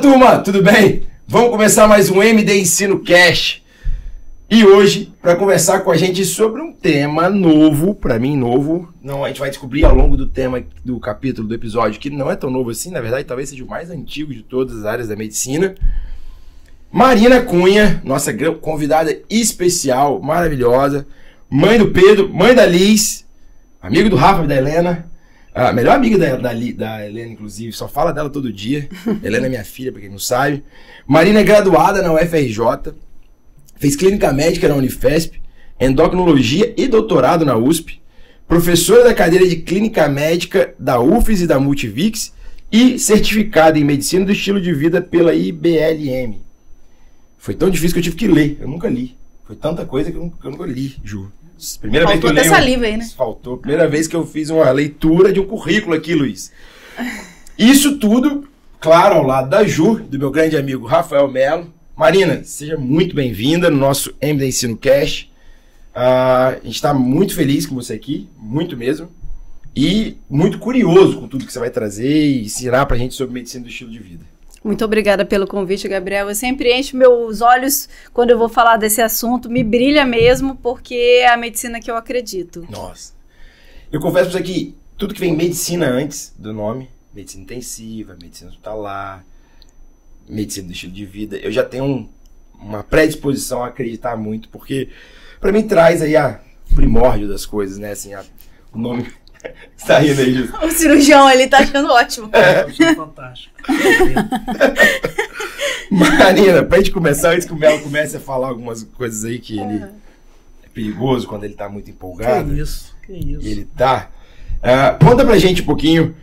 turma, tudo bem? Vamos começar mais um MD Ensino Cash. E hoje, para conversar com a gente sobre um tema novo, para mim novo, não, a gente vai descobrir ao longo do tema do capítulo do episódio que não é tão novo assim, na verdade talvez seja o mais antigo de todas as áreas da medicina. Marina Cunha, nossa convidada especial, maravilhosa, mãe do Pedro, mãe da Liz, amigo do Rafa e da Helena. A melhor amiga da Helena, inclusive, só fala dela todo dia. Helena é minha filha, pra quem não sabe. Marina é graduada na UFRJ, fez clínica médica na Unifesp, endocrinologia e doutorado na USP, professora da cadeira de clínica médica da UFES e da Multivix e certificada em medicina do estilo de vida pela IBLM. Foi tão difícil que eu tive que ler, eu nunca li. Foi tanta coisa que eu nunca li, Ju. Primeira faltou vez que eu até saliva aí, né? Faltou. Primeira vez que eu fiz uma leitura de um currículo aqui, Luiz. Isso tudo, claro, ao lado da Ju, do meu grande amigo Rafael Melo. Marina, seja muito bem-vinda no nosso MD Ensino Cash. A gente está muito feliz com você aqui, muito mesmo. E muito curioso com tudo que você vai trazer e ensinar pra gente sobre medicina do estilo de vida. Muito obrigada pelo convite, Gabriel. Eu sempre encho meus olhos quando eu vou falar desse assunto, me brilha mesmo, porque é a medicina que eu acredito. Nossa. Eu confesso pra você que tudo que vem medicina antes do nome, medicina intensiva, medicina hospitalar, medicina do estilo de vida, eu já tenho uma predisposição a acreditar muito, porque pra mim traz aí a primórdio das coisas, né? Assim, o nome... Você tá rindo aí, Ju? O cirurgião ali tá achando ótimo. Eu achei fantástico. Marina, pra gente começar, antes que o Melo comece a falar algumas coisas aí que ele é perigoso quando ele tá muito empolgado. Que isso. E ele tá. Conta pra gente um pouquinho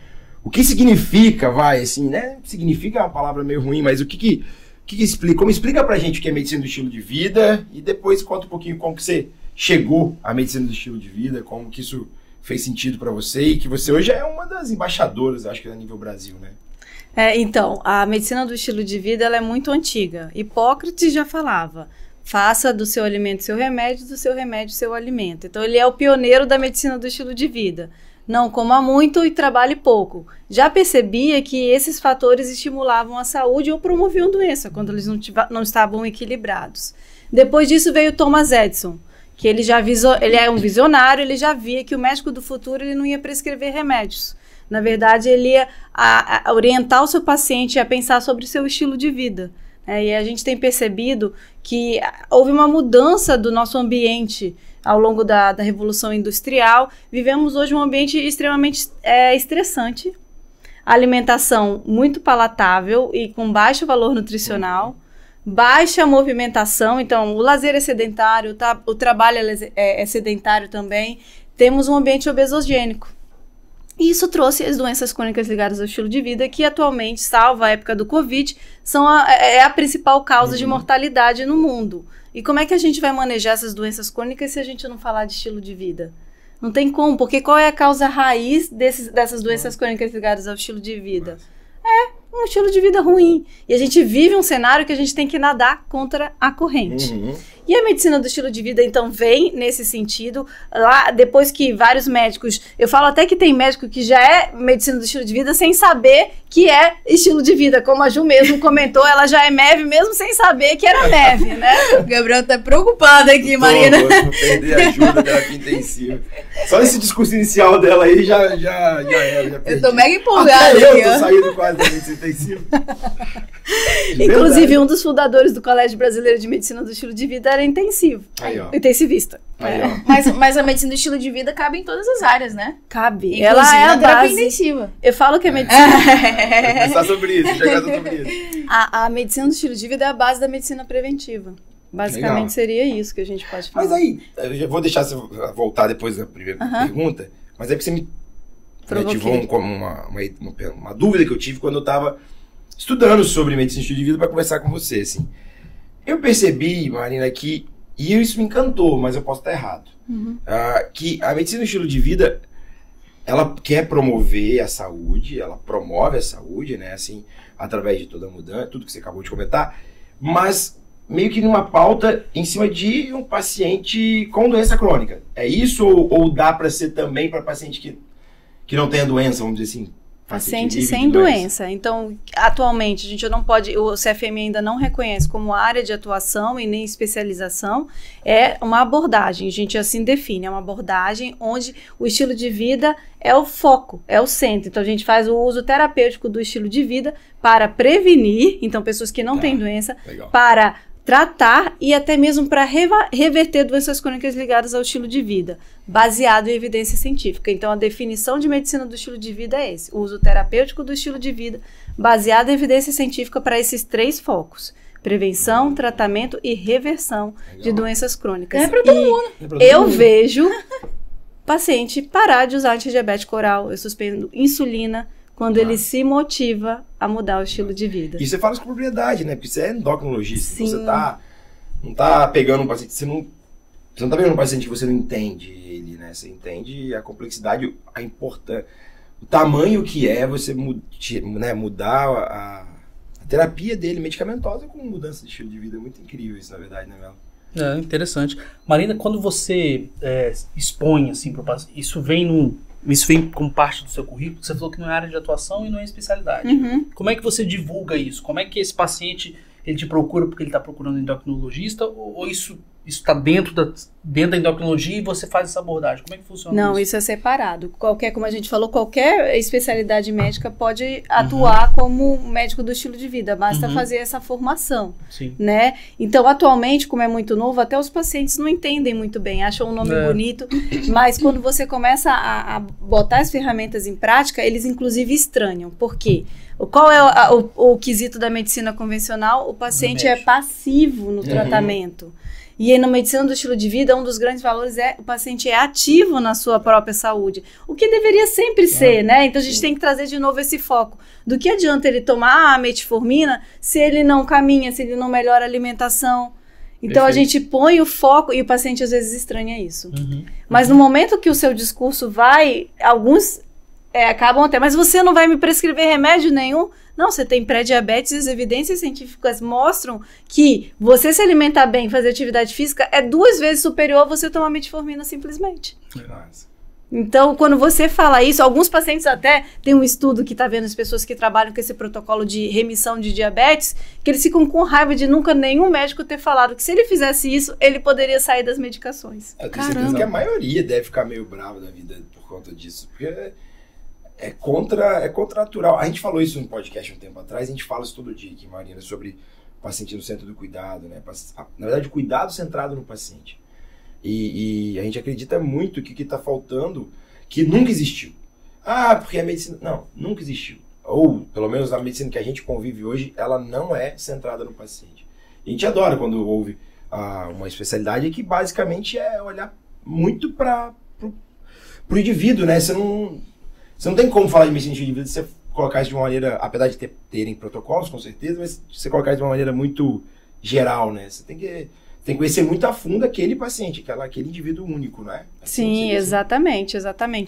o que significa, assim, né? Significa uma palavra meio ruim, mas o que explica? Como explica pra gente o que é medicina do estilo de vida e depois conta um pouquinho como que você chegou à medicina do estilo de vida, como que isso fez sentido para você e que você hoje é uma das embaixadoras, acho que a nível Brasil, né? Então, a medicina do estilo de vida ela é muito antiga. Hipócrates já falava, faça do seu alimento seu remédio, do seu remédio seu alimento. Então, ele é o pioneiro da medicina do estilo de vida. Não coma muito e trabalhe pouco. Já percebia que esses fatores estimulavam a saúde ou promoviam doença, quando eles não estavam equilibrados. Depois disso veio Thomas Edison, que ele é um visionário, ele já via que o médico do futuro ele não ia prescrever remédios. Na verdade, ele ia orientar o seu paciente a pensar sobre o seu estilo de vida. E a gente tem percebido que houve uma mudança do nosso ambiente ao longo da Revolução Industrial. Vivemos hoje um ambiente extremamente estressante, alimentação muito palatável e com baixo valor nutricional, baixa movimentação, então o lazer é sedentário, o trabalho é sedentário também, temos um ambiente obesogênico. E isso trouxe as doenças crônicas ligadas ao estilo de vida, que atualmente, salvo a época do Covid, é a principal causa de mortalidade no mundo. E como é que a gente vai manejar essas doenças crônicas se a gente não falar de estilo de vida? Não tem como, porque qual é a causa raiz dessas doenças crônicas ligadas ao estilo de vida? Um estilo de vida ruim. E a gente vive um cenário que a gente tem que nadar contra a corrente. E a medicina do estilo de vida, então, vem nesse sentido. Lá, depois que vários médicos... Eu falo até que tem médico que já é medicina do estilo de vida sem saber que é estilo de vida. Como a Ju mesmo comentou, ela já é MEV mesmo sem saber que era MEV, né? O Gabriel tá preocupado aqui, Marina. Vou perder a ajuda da terapia intensiva. Só esse discurso inicial dela aí já era. Eu tô mega empolgada. Até eu tô saindo quase da medicina intensiva. Inclusive, um dos fundadores do Colégio Brasileiro de Medicina do Estilo de Vida era intensivo. Intensivista. Mas a medicina do estilo de vida cabe em todas as áreas, né? Cabe. Inclusive ela é a terapia base. intensiva. Eu falo que a medicina... Vou pensar sobre isso, chegar sobre isso. A medicina do estilo de vida é a base da medicina preventiva. Basicamente Legal. Seria isso que a gente pode falar. Mas aí, eu já vou deixar você voltar depois da primeira pergunta, mas é porque você me ativou uma dúvida que eu tive quando eu estava estudando sobre medicina do estilo de vida para conversar com você, assim. Eu percebi, Marina, que, e isso me encantou, mas eu posso estar errado, que a medicina do estilo de vida, ela quer promover a saúde, ela promove a saúde, né, assim, através de toda a mudança, tudo que você acabou de comentar, mas meio que numa pauta em cima de um paciente com doença crônica. É isso ou dá para ser também para paciente que não tem a doença, vamos dizer assim, Paciente sem doença. Então, atualmente, a gente não pode, o CFM ainda não reconhece como área de atuação e nem especialização, é uma abordagem, a gente assim define, é uma abordagem onde o estilo de vida é o foco, é o centro. Então, a gente faz o uso terapêutico do estilo de vida para prevenir, então, pessoas que não têm doença, para tratar e até mesmo para reverter doenças crônicas ligadas ao estilo de vida, baseado em evidência científica. Então, a definição de medicina do estilo de vida é esse, o uso terapêutico do estilo de vida, baseado em evidência científica para esses 3 focos: prevenção, tratamento e reversão de doenças crônicas. É para todo mundo. Eu vejo paciente parar de usar antidiabético oral, eu suspendo insulina, quando ele se motiva a mudar o estilo de vida. E você fala isso com propriedade, né? Porque você é endocrinologista. Sim. Você não tá pegando um paciente... Você não tá pegando um paciente que você não entende ele, né? Você entende a complexidade, a importância, o tamanho que é você mudar a terapia dele medicamentosa com mudança de estilo de vida. É muito incrível isso, na verdade, né, Melo? É interessante. Marina, quando você expõe assim para o paciente, isso vem como parte do seu currículo? Você falou que não é área de atuação e não é especialidade. Como é que você divulga isso? Como é que esse paciente ele te procura porque ele está procurando um endocrinologista ou isso está dentro da endocrinologia e você faz essa abordagem? Como é que funciona isso? Não, isso é separado. Como a gente falou, qualquer especialidade médica pode atuar como médico do estilo de vida, basta fazer essa formação, né? Então, atualmente, como é muito novo, até os pacientes não entendem muito bem, acham um nome bonito, mas quando você começa a botar as ferramentas em prática, eles inclusive estranham. Por quê? Qual é o quesito da medicina convencional? O paciente é passivo no tratamento. E aí, na medicina do estilo de vida, um dos grandes valores é o paciente é ativo na sua própria saúde. O que deveria sempre ser, né? Então, a gente tem que trazer de novo esse foco. Do que adianta ele tomar a metformina se ele não caminha, se ele não melhora a alimentação? Então, a gente põe o foco e o paciente às vezes estranha isso. Mas no momento que o seu discurso vai, alguns acabam até, mas você não vai me prescrever remédio nenhum? Não, você tem pré-diabetes e as evidências científicas mostram que você se alimentar bem, fazer atividade física é 2 vezes superior a você tomar metformina simplesmente. Então, quando você fala isso, alguns pacientes até, tem um estudo que está vendo as pessoas que trabalham com esse protocolo de remissão de diabetes, que eles ficam com raiva de nunca nenhum médico ter falado que se ele fizesse isso, ele poderia sair das medicações. Eu tenho certeza que a maioria deve ficar meio brava da vida por conta disso, porque é contratural. A gente falou isso no podcast um tempo atrás, a gente fala isso todo dia aqui, Marina, sobre o paciente no centro do cuidado, né? Na verdade, o cuidado centrado no paciente. E a gente acredita muito que o que está faltando, que nunca existiu. Porque a medicina... Não, nunca existiu. Ou, pelo menos, a medicina que a gente convive hoje, ela não é centrada no paciente. E a gente adora quando houve uma especialidade que basicamente é olhar muito para o indivíduo, né? Você não tem como falar de medicina de indivíduo se você colocar isso de uma maneira, apesar de terem protocolos, com certeza, mas você colocar isso de uma maneira muito geral, né? Você tem que conhecer muito a fundo aquele paciente, aquele indivíduo único, não é? Sim, exatamente.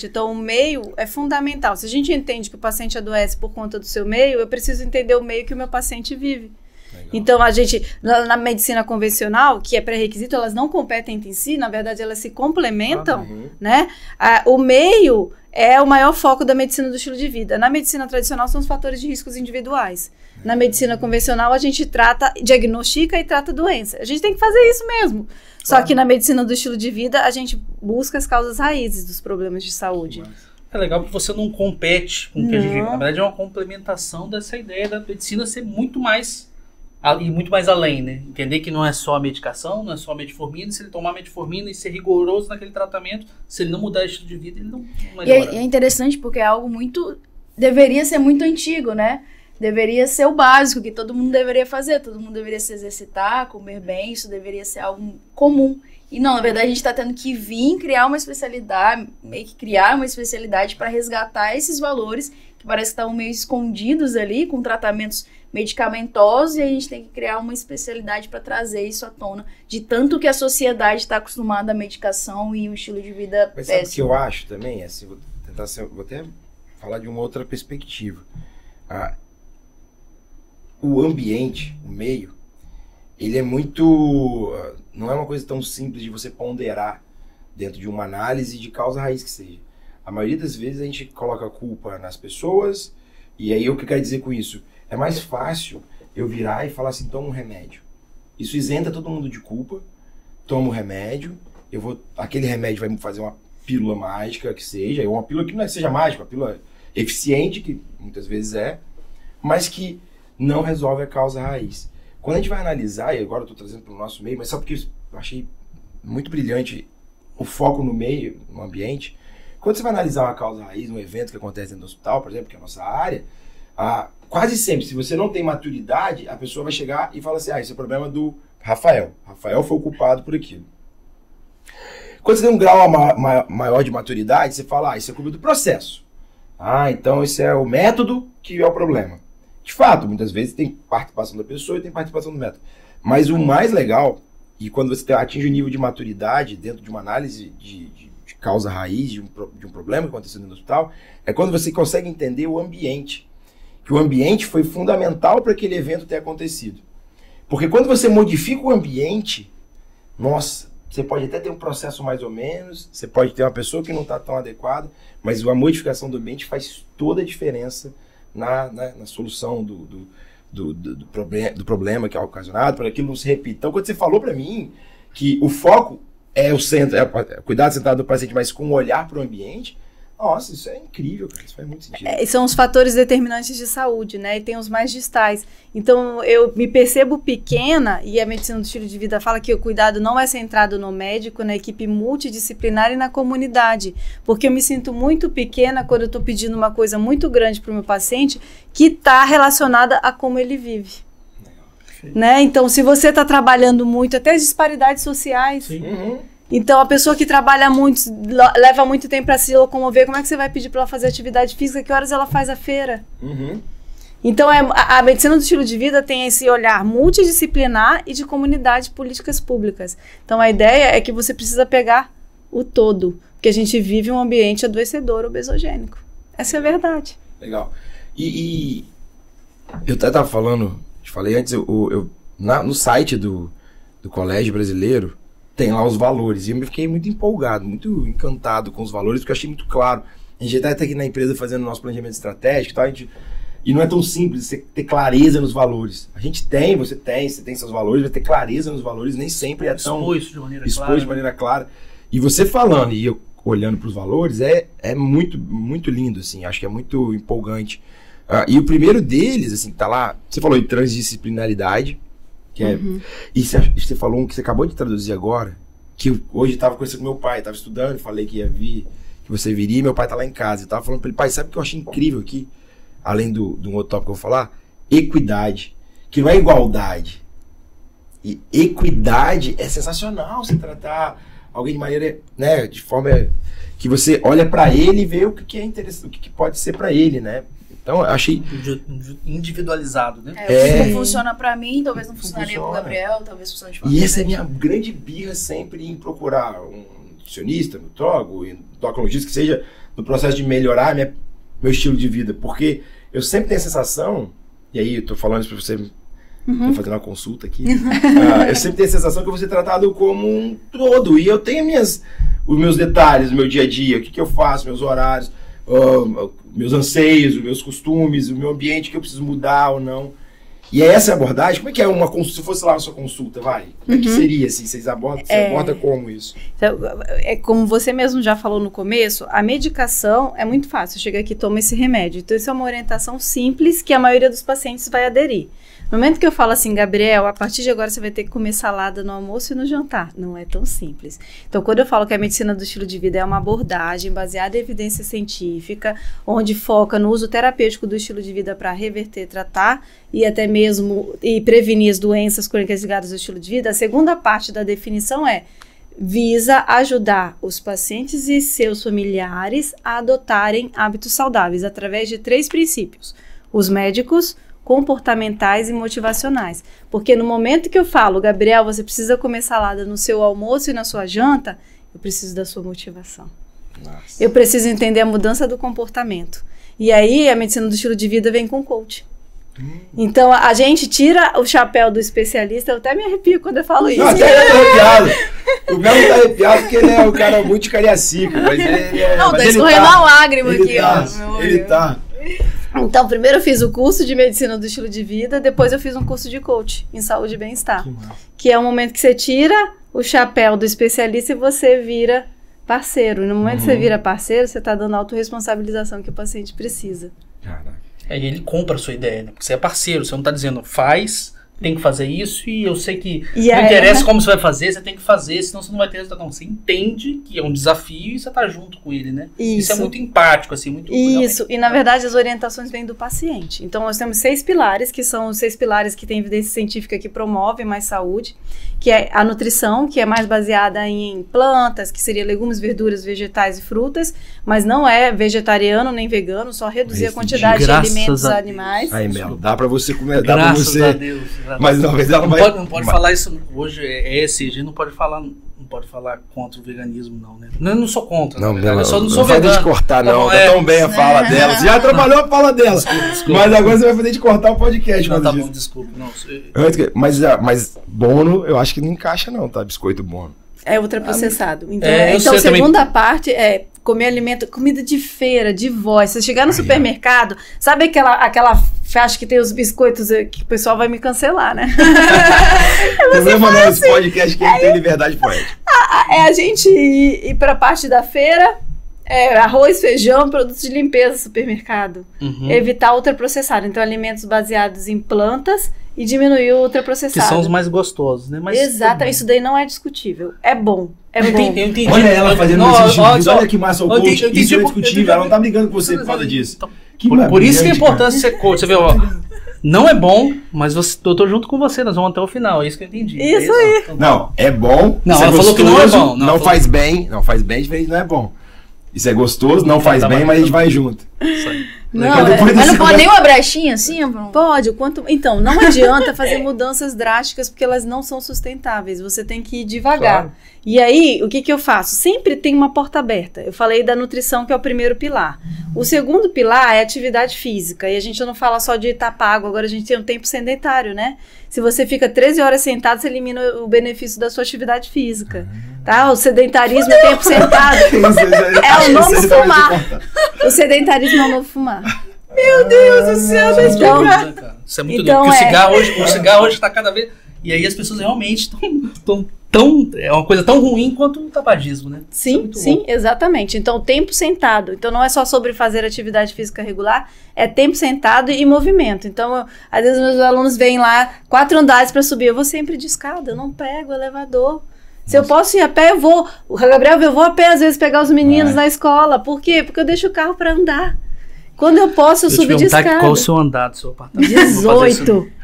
Então, o meio é fundamental. Se a gente entende que o paciente adoece por conta do seu meio, eu preciso entender o meio que o meu paciente vive. Legal. Então, a gente, na medicina convencional, que é pré-requisito, elas não competem entre si, na verdade, elas se complementam, né? O meio é o maior foco da medicina do estilo de vida. Na medicina tradicional, são os fatores de riscos individuais. Na medicina convencional, a gente diagnostica e trata doença. A gente tem que fazer isso mesmo. Só que na medicina do estilo de vida, a gente busca as causas raízes dos problemas de saúde. É legal que você não compete com o que a gente... Na verdade, é uma complementação dessa ideia da medicina ser muito mais além, né? Entender que não é só a medicação, não é só a metformina. Se ele tomar metformina e ser rigoroso naquele tratamento, se ele não mudar o estilo de vida, ele não melhora. E é interessante porque é algo deveria ser muito antigo, né? Deveria ser o básico, que todo mundo deveria fazer. Todo mundo deveria se exercitar, comer bem. Isso deveria ser algo comum. E não, na verdade, a gente está tendo que criar uma especialidade para resgatar esses valores que parece que estavam meio escondidos ali, com tratamentos medicamentosos, e a gente tem que criar uma especialidade para trazer isso à tona, de tanto que a sociedade está acostumada à medicação e um estilo de vida péssimo. Sabe o que eu acho também? Assim, vou até falar de uma outra perspectiva. O ambiente, o meio, ele é muito... Não é uma coisa tão simples de você ponderar dentro de uma análise de causa raiz que seja. A maioria das vezes a gente coloca a culpa nas pessoas, e aí o que eu quero dizer com isso? É mais fácil eu virar e falar assim, toma um remédio. Isso isenta todo mundo de culpa, toma um remédio, aquele remédio vai me fazer uma pílula mágica que seja, ou uma pílula que não seja mágica, uma pílula eficiente, que muitas vezes é, mas que não resolve a causa raiz. Quando a gente vai analisar, e agora eu estou trazendo para o nosso meio, mas só porque eu achei muito brilhante o foco no meio, no ambiente, quando você vai analisar uma causa raiz, um evento que acontece dentro do hospital, por exemplo, que é a nossa área, quase sempre, se você não tem maturidade, a pessoa vai chegar e fala assim, isso é problema do Rafael. Rafael foi o culpado por aquilo. Quando você tem um grau maior de maturidade, você fala, isso é culpa do processo. Então esse é o método que é o problema. De fato, muitas vezes tem participação da pessoa e tem participação do método. Mas o mais legal, e quando você atinge o nível de maturidade dentro de uma análise de causa raiz de um problema que aconteceu no hospital, é quando você consegue entender o ambiente. Que o ambiente foi fundamental para aquele evento ter acontecido. Porque quando você modifica o ambiente, nossa, você pode até ter um processo mais ou menos, você pode ter uma pessoa que não está tão adequada, mas a modificação do ambiente faz toda a diferença na solução do problema que é ocasionado, para aquilo não se repita. Então, quando você falou para mim que o foco é o centro, cuidado centrado do paciente, mas com um olhar para o ambiente, nossa, isso é incrível, cara, isso faz muito sentido. São os fatores determinantes de saúde, né? E tem os mais distais. Então, eu me percebo pequena, e a medicina do estilo de vida fala que o cuidado não é centrado no médico, na equipe multidisciplinar e na comunidade. Porque eu me sinto muito pequena quando eu estou pedindo uma coisa muito grande para o meu paciente que está relacionada a como ele vive. Né? Então, se você está trabalhando muito, até as disparidades sociais... Sim. Então, a pessoa que trabalha muito, leva muito tempo para se locomover, como é que você vai pedir para ela fazer atividade física? Que horas ela faz a feira? Então, a medicina do estilo de vida tem esse olhar multidisciplinar e de comunidade, políticas públicas. Então, a ideia é que você precisa pegar o todo, porque a gente vive um ambiente adoecedor, obesogênico. Essa é a verdade. Legal. E eu até estava falando, te falei antes, no site do Colégio Brasileiro, tem lá os valores, e eu me fiquei muito empolgado, muito encantado com os valores, porque eu achei muito claro. A gente está aqui na empresa fazendo o nosso planejamento estratégico, tá? E não é tão simples você ter clareza nos valores. A gente tem, você tem seus valores, vai ter clareza nos valores, nem sempre é tão... Expôs de maneira clara. E você falando, e eu olhando para os valores, é muito, muito lindo, assim, acho que é muito empolgante. E o primeiro deles, assim, tá lá, você falou de transdisciplinaridade, que é, e você falou um que você acabou de traduzir agora, que eu, hoje estava conversando com meu pai, estava estudando, falei que ia vir, que você viria, e meu pai tá lá em casa, eu estava falando para ele, pai, sabe o que eu achei incrível aqui, além de um outro tópico que eu vou falar? Equidade, que não é igualdade. E equidade é sensacional, você tratar alguém de maneira, né, de forma que você olha para ele e vê o que é interessante, o que pode ser para ele, né? Então, eu achei... individualizado, né? O que não funciona pra mim, talvez não funcionaria pro Gabriel, talvez funcione de forma E essa é a minha grande birra sempre em procurar um nutricionista, nutrólogo, endocrinologista, que seja no processo de melhorar meu estilo de vida. Porque eu sempre tenho a sensação, e aí eu tô falando isso pra você, tô fazendo uma consulta aqui, eu sempre tenho a sensação que eu vou ser tratado como um todo. E eu tenho os meus detalhes do meu dia a dia, o que eu faço, meus horários, meus anseios, os meus costumes, o meu ambiente que eu preciso mudar ou não. E é essa abordagem. Como é que é uma consulta? Se fosse lá a sua consulta, vai? Como é que seria assim? Você aborda como isso? Então, como você mesmo já falou no começo, a medicação é muito fácil. Chega aqui, toma esse remédio. Então, isso é uma orientação simples que a maioria dos pacientes vai aderir. No momento que eu falo assim, Gabriel, a partir de agora você vai ter que comer salada no almoço e no jantar. Não é tão simples. Então, quando eu falo que a medicina do estilo de vida é uma abordagem baseada em evidência científica, onde foca no uso terapêutico do estilo de vida para reverter, tratar e até mesmo prevenir as doenças crônicas ligadas ao estilo de vida, a segunda parte da definição visa ajudar os pacientes e seus familiares a adotarem hábitos saudáveis através de 3 princípios. Os médicos, comportamentais e motivacionais. Porque no momento que eu falo, Gabriel, você precisa comer salada no seu almoço e na sua janta, eu preciso da sua motivação. Nossa. Eu preciso entender a mudança do comportamento. E aí a medicina do estilo de vida vem com coach. Então, a gente tira o chapéu do especialista, eu até me arrepio quando eu falo isso. Não, até eu tô arrepiado. O Melo tá arrepiado porque ele é um cara muito de Cariacica, mas ele é... Não, mas tá ele escorrendo uma lágrima aqui, tá, ó. Meu ele olho. tá. Então, primeiro eu fiz o curso de medicina do estilo de vida, depois eu fiz um curso de coach em saúde e bem-estar. Que é o momento que você tira o chapéu do especialista e você vira parceiro. E no momento que você vira parceiro, você tá dando a autorresponsabilização que o paciente precisa. Caraca. Aí ele compra a sua ideia, né? Porque você é parceiro, você não tá dizendo faz, tem que fazer isso e eu sei que não interessa como você vai fazer, você tem que fazer, senão você não vai ter resultado. Não, você entende que é um desafio e você tá junto com ele, né? Isso é muito empático, assim, muito... Isso, e na verdade as orientações vêm do paciente. Então nós temos 6 pilares, que são os 6 pilares que tem evidência científica que promovem mais saúde, que é a nutrição, que é mais baseada em plantas, que seria legumes, verduras, vegetais e frutas, mas não é vegetariano nem vegano, só reduzir a quantidade de alimentos animais. Aí, Melo, dá pra você comer, dá Graças pra você... a Deus. Mas não, mas ela não pode falar isso hoje, a gente não pode falar contra o veganismo, não, né? Eu não sou contra, não, eu só não sou vai vegano. fazer de cortar, não. Tá tão bem a fala dela. Você já atrapalhou a fala dela. Desculpa. Mas agora você vai fazer de cortar o podcast. Não, tá bom, desculpa. Não, mas Bono, eu acho que não encaixa, não, tá? Biscoito Bono. É ultraprocessado. Então segunda parte é comer alimento, comida de feira, de voz. Você chegar no supermercado, sabe aquela faixa que tem os biscoitos que o pessoal vai me cancelar, né? Problema não, esse podcast que tem liberdade poética. É a gente ir pra parte da feira, arroz, feijão, produtos de limpeza, supermercado. Evitar ultraprocessado. Então, alimentos baseados em plantas e diminuir o ultraprocessado. Que são os mais gostosos, né? Mas exato, isso daí não é discutível. É bom. Eu entendi. Olha ela fazendo esses vídeos, olha que massa o coach. Entendi, isso é discutível, ela não tá brigando com você por causa disso. Por isso que é importante ser coach. Você vê, ó, não é bom, mas eu tô junto com você, nós vamos até o final. É isso que eu entendi. Isso aí. Não, é bom. Não, ela falou que não é bom. Não faz bem, diferente, não é bom. Isso é gostoso, não faz bem, mas a gente vai junto. Isso aí. Não, mas não pode nem uma brechinha assim, Bruno? Pode. Então, não adianta fazer mudanças drásticas porque elas não são sustentáveis. Você tem que ir devagar. Claro. E aí, o que eu faço? Sempre tem uma porta aberta. Eu falei da nutrição, que é o primeiro pilar. O segundo pilar é atividade física. E a gente não fala só de tapar água, agora a gente tem um tempo sedentário, né? Se você fica 13 horas sentado, você elimina o benefício da sua atividade física. Tá? O sedentarismo é tempo sentado. É o novo fumar. O sedentarismo é o novo fumar. Meu Deus do céu, então, isso é muito doido. Porque o cigarro hoje está cada vez... E aí as pessoas realmente estão é uma coisa tão ruim quanto o tabagismo, né? Sim, exatamente. Então, o tempo sentado. Então, não é só sobre fazer atividade física regular, é tempo sentado e movimento. Então, às vezes meus alunos vêm lá 4 andares para subir. Eu vou sempre de escada, eu não pego o elevador. Se eu posso ir a pé, eu vou. O Gabriel, eu vou a pé às vezes pegar os meninos na escola. Por quê? Porque eu deixo o carro para andar. Quando eu posso, eu subo de escada. Qual o seu andar do seu apartamento? 18.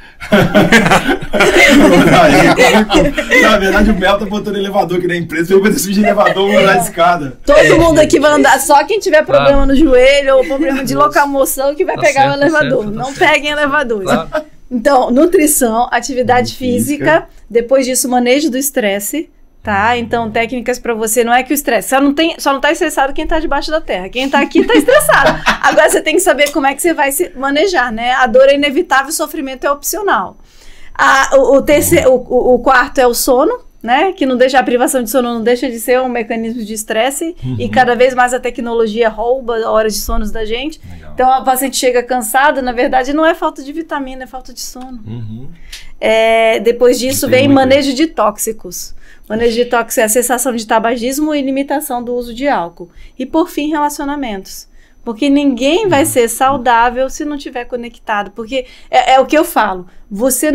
Na verdade, o Mel tá botando elevador aqui na empresa. Eu vou subir de elevador, vou andar de escada. Todo mundo aqui vai andar. Só quem tiver problema no joelho ou problema de locomoção que vai pegar o elevador. Não peguem elevadores. Claro. Então, nutrição, atividade física. Depois disso, manejo do estresse. Tá? Então, técnicas para você, não é que o estresse, só não tá estressado quem tá debaixo da terra, quem tá aqui tá estressado. Agora você tem que saber como é que você vai se manejar, né? A dor é inevitável, o sofrimento é opcional. O quarto é o sono, né? Que não deixa, a privação de sono não deixa de ser um mecanismo de estresse e cada vez mais a tecnologia rouba horas de sono da gente. Legal. Então, a paciente chega cansada, na verdade não é falta de vitamina, é falta de sono. Depois disso vem manejo de tóxicos. Manejo de tóxicos é a cessação de tabagismo e limitação do uso de álcool. E, por fim, relacionamentos. Porque ninguém vai ser saudável se não estiver conectado. Porque é o que eu falo. Você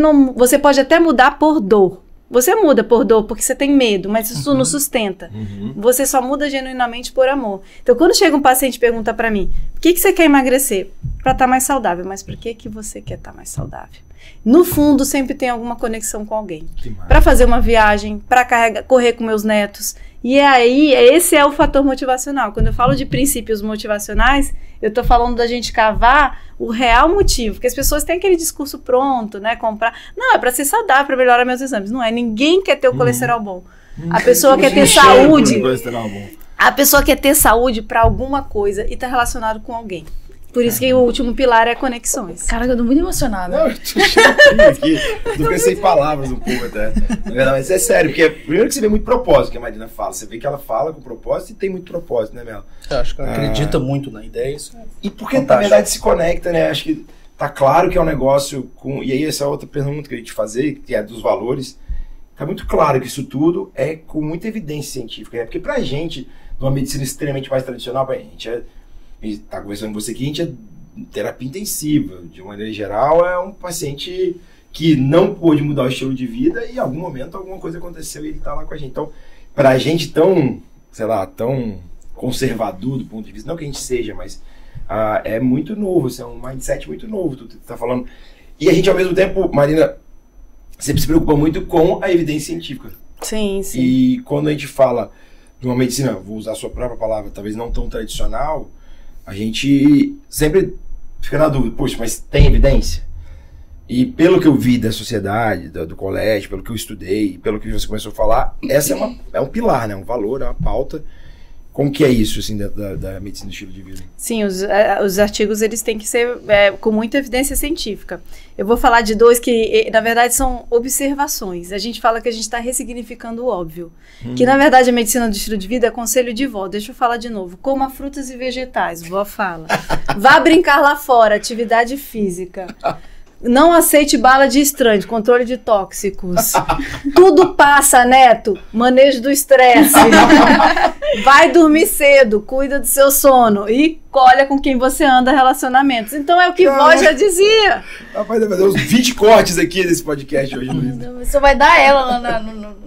pode até mudar por dor. Você muda por dor porque você tem medo, mas isso não sustenta. Você só muda genuinamente por amor. Então, quando chega um paciente e pergunta pra mim, por que você quer emagrecer? Pra estar mais saudável. Mas por que você quer estar mais saudável? No fundo, sempre tem alguma conexão com alguém. Para fazer uma viagem, para correr com meus netos. E aí, esse é o fator motivacional. Quando eu falo de princípios motivacionais, eu tô falando da gente cavar o real motivo. Porque as pessoas têm aquele discurso pronto, né? Comprar. Não, é para ser saudável, para melhorar meus exames. Não é. Ninguém quer ter o colesterol bom. A pessoa quer ter saúde. A pessoa quer ter saúde para alguma coisa e tá relacionado com alguém. Por isso que o último pilar é conexões. Caraca, eu tô muito emocionada. Não, eu tô cheio aqui. Eu tô sem palavras um pouco até. Na verdade, mas é sério, porque primeiro que você vê muito propósito que a Marina fala. Você vê que ela fala com propósito e tem muito propósito, né, Mel? Eu acho que ela acredita muito na ideia. Isso E porque, fantástico. na verdade, se conecta, né? Acho que tá claro que é um negócio com... E aí, essa outra pergunta que eu ia te fazer, que é dos valores. Tá muito claro que isso tudo é com muita evidência científica, né? Porque pra gente, numa medicina extremamente mais tradicional, pra gente tá conversando com você aqui, a gente é terapia intensiva. De uma maneira geral, é um paciente que não pôde mudar o estilo de vida e em algum momento alguma coisa aconteceu e ele tá lá com a gente. Então, pra gente tão, sei lá, tão conservador do ponto de vista, não que a gente seja, mas é muito novo, assim, é um mindset muito novo, tu tá falando. E a gente, ao mesmo tempo, Marina, sempre se preocupa muito com a evidência científica. Sim, sim. E quando a gente fala de uma medicina, vou usar a sua própria palavra, talvez não tão tradicional, a gente sempre fica na dúvida, poxa, mas tem evidência? E pelo que eu vi da sociedade, do colégio, pelo que eu estudei, pelo que você começou a falar, essa é um pilar, né? Um valor, é uma pauta. Como que é isso, assim, da medicina do estilo de vida? Sim, os artigos, eles têm que ser com muita evidência científica. Eu vou falar de dois que, na verdade, são observações. A gente fala que a gente está ressignificando o óbvio. Que, na verdade, a medicina do estilo de vida é conselho de vó. Deixa eu falar de novo. Coma frutas e vegetais, vó fala. Vá brincar lá fora, atividade física. Não aceite bala de estranhos, controle de tóxicos. Tudo passa, neto. Manejo do estresse. Vai dormir cedo, cuida do seu sono e colha com quem você anda relacionamentos. Então é o que vó já dizia. Rapaz, vai fazer uns 20 cortes aqui desse podcast hoje, Luiz. Só vai dar ela lá no...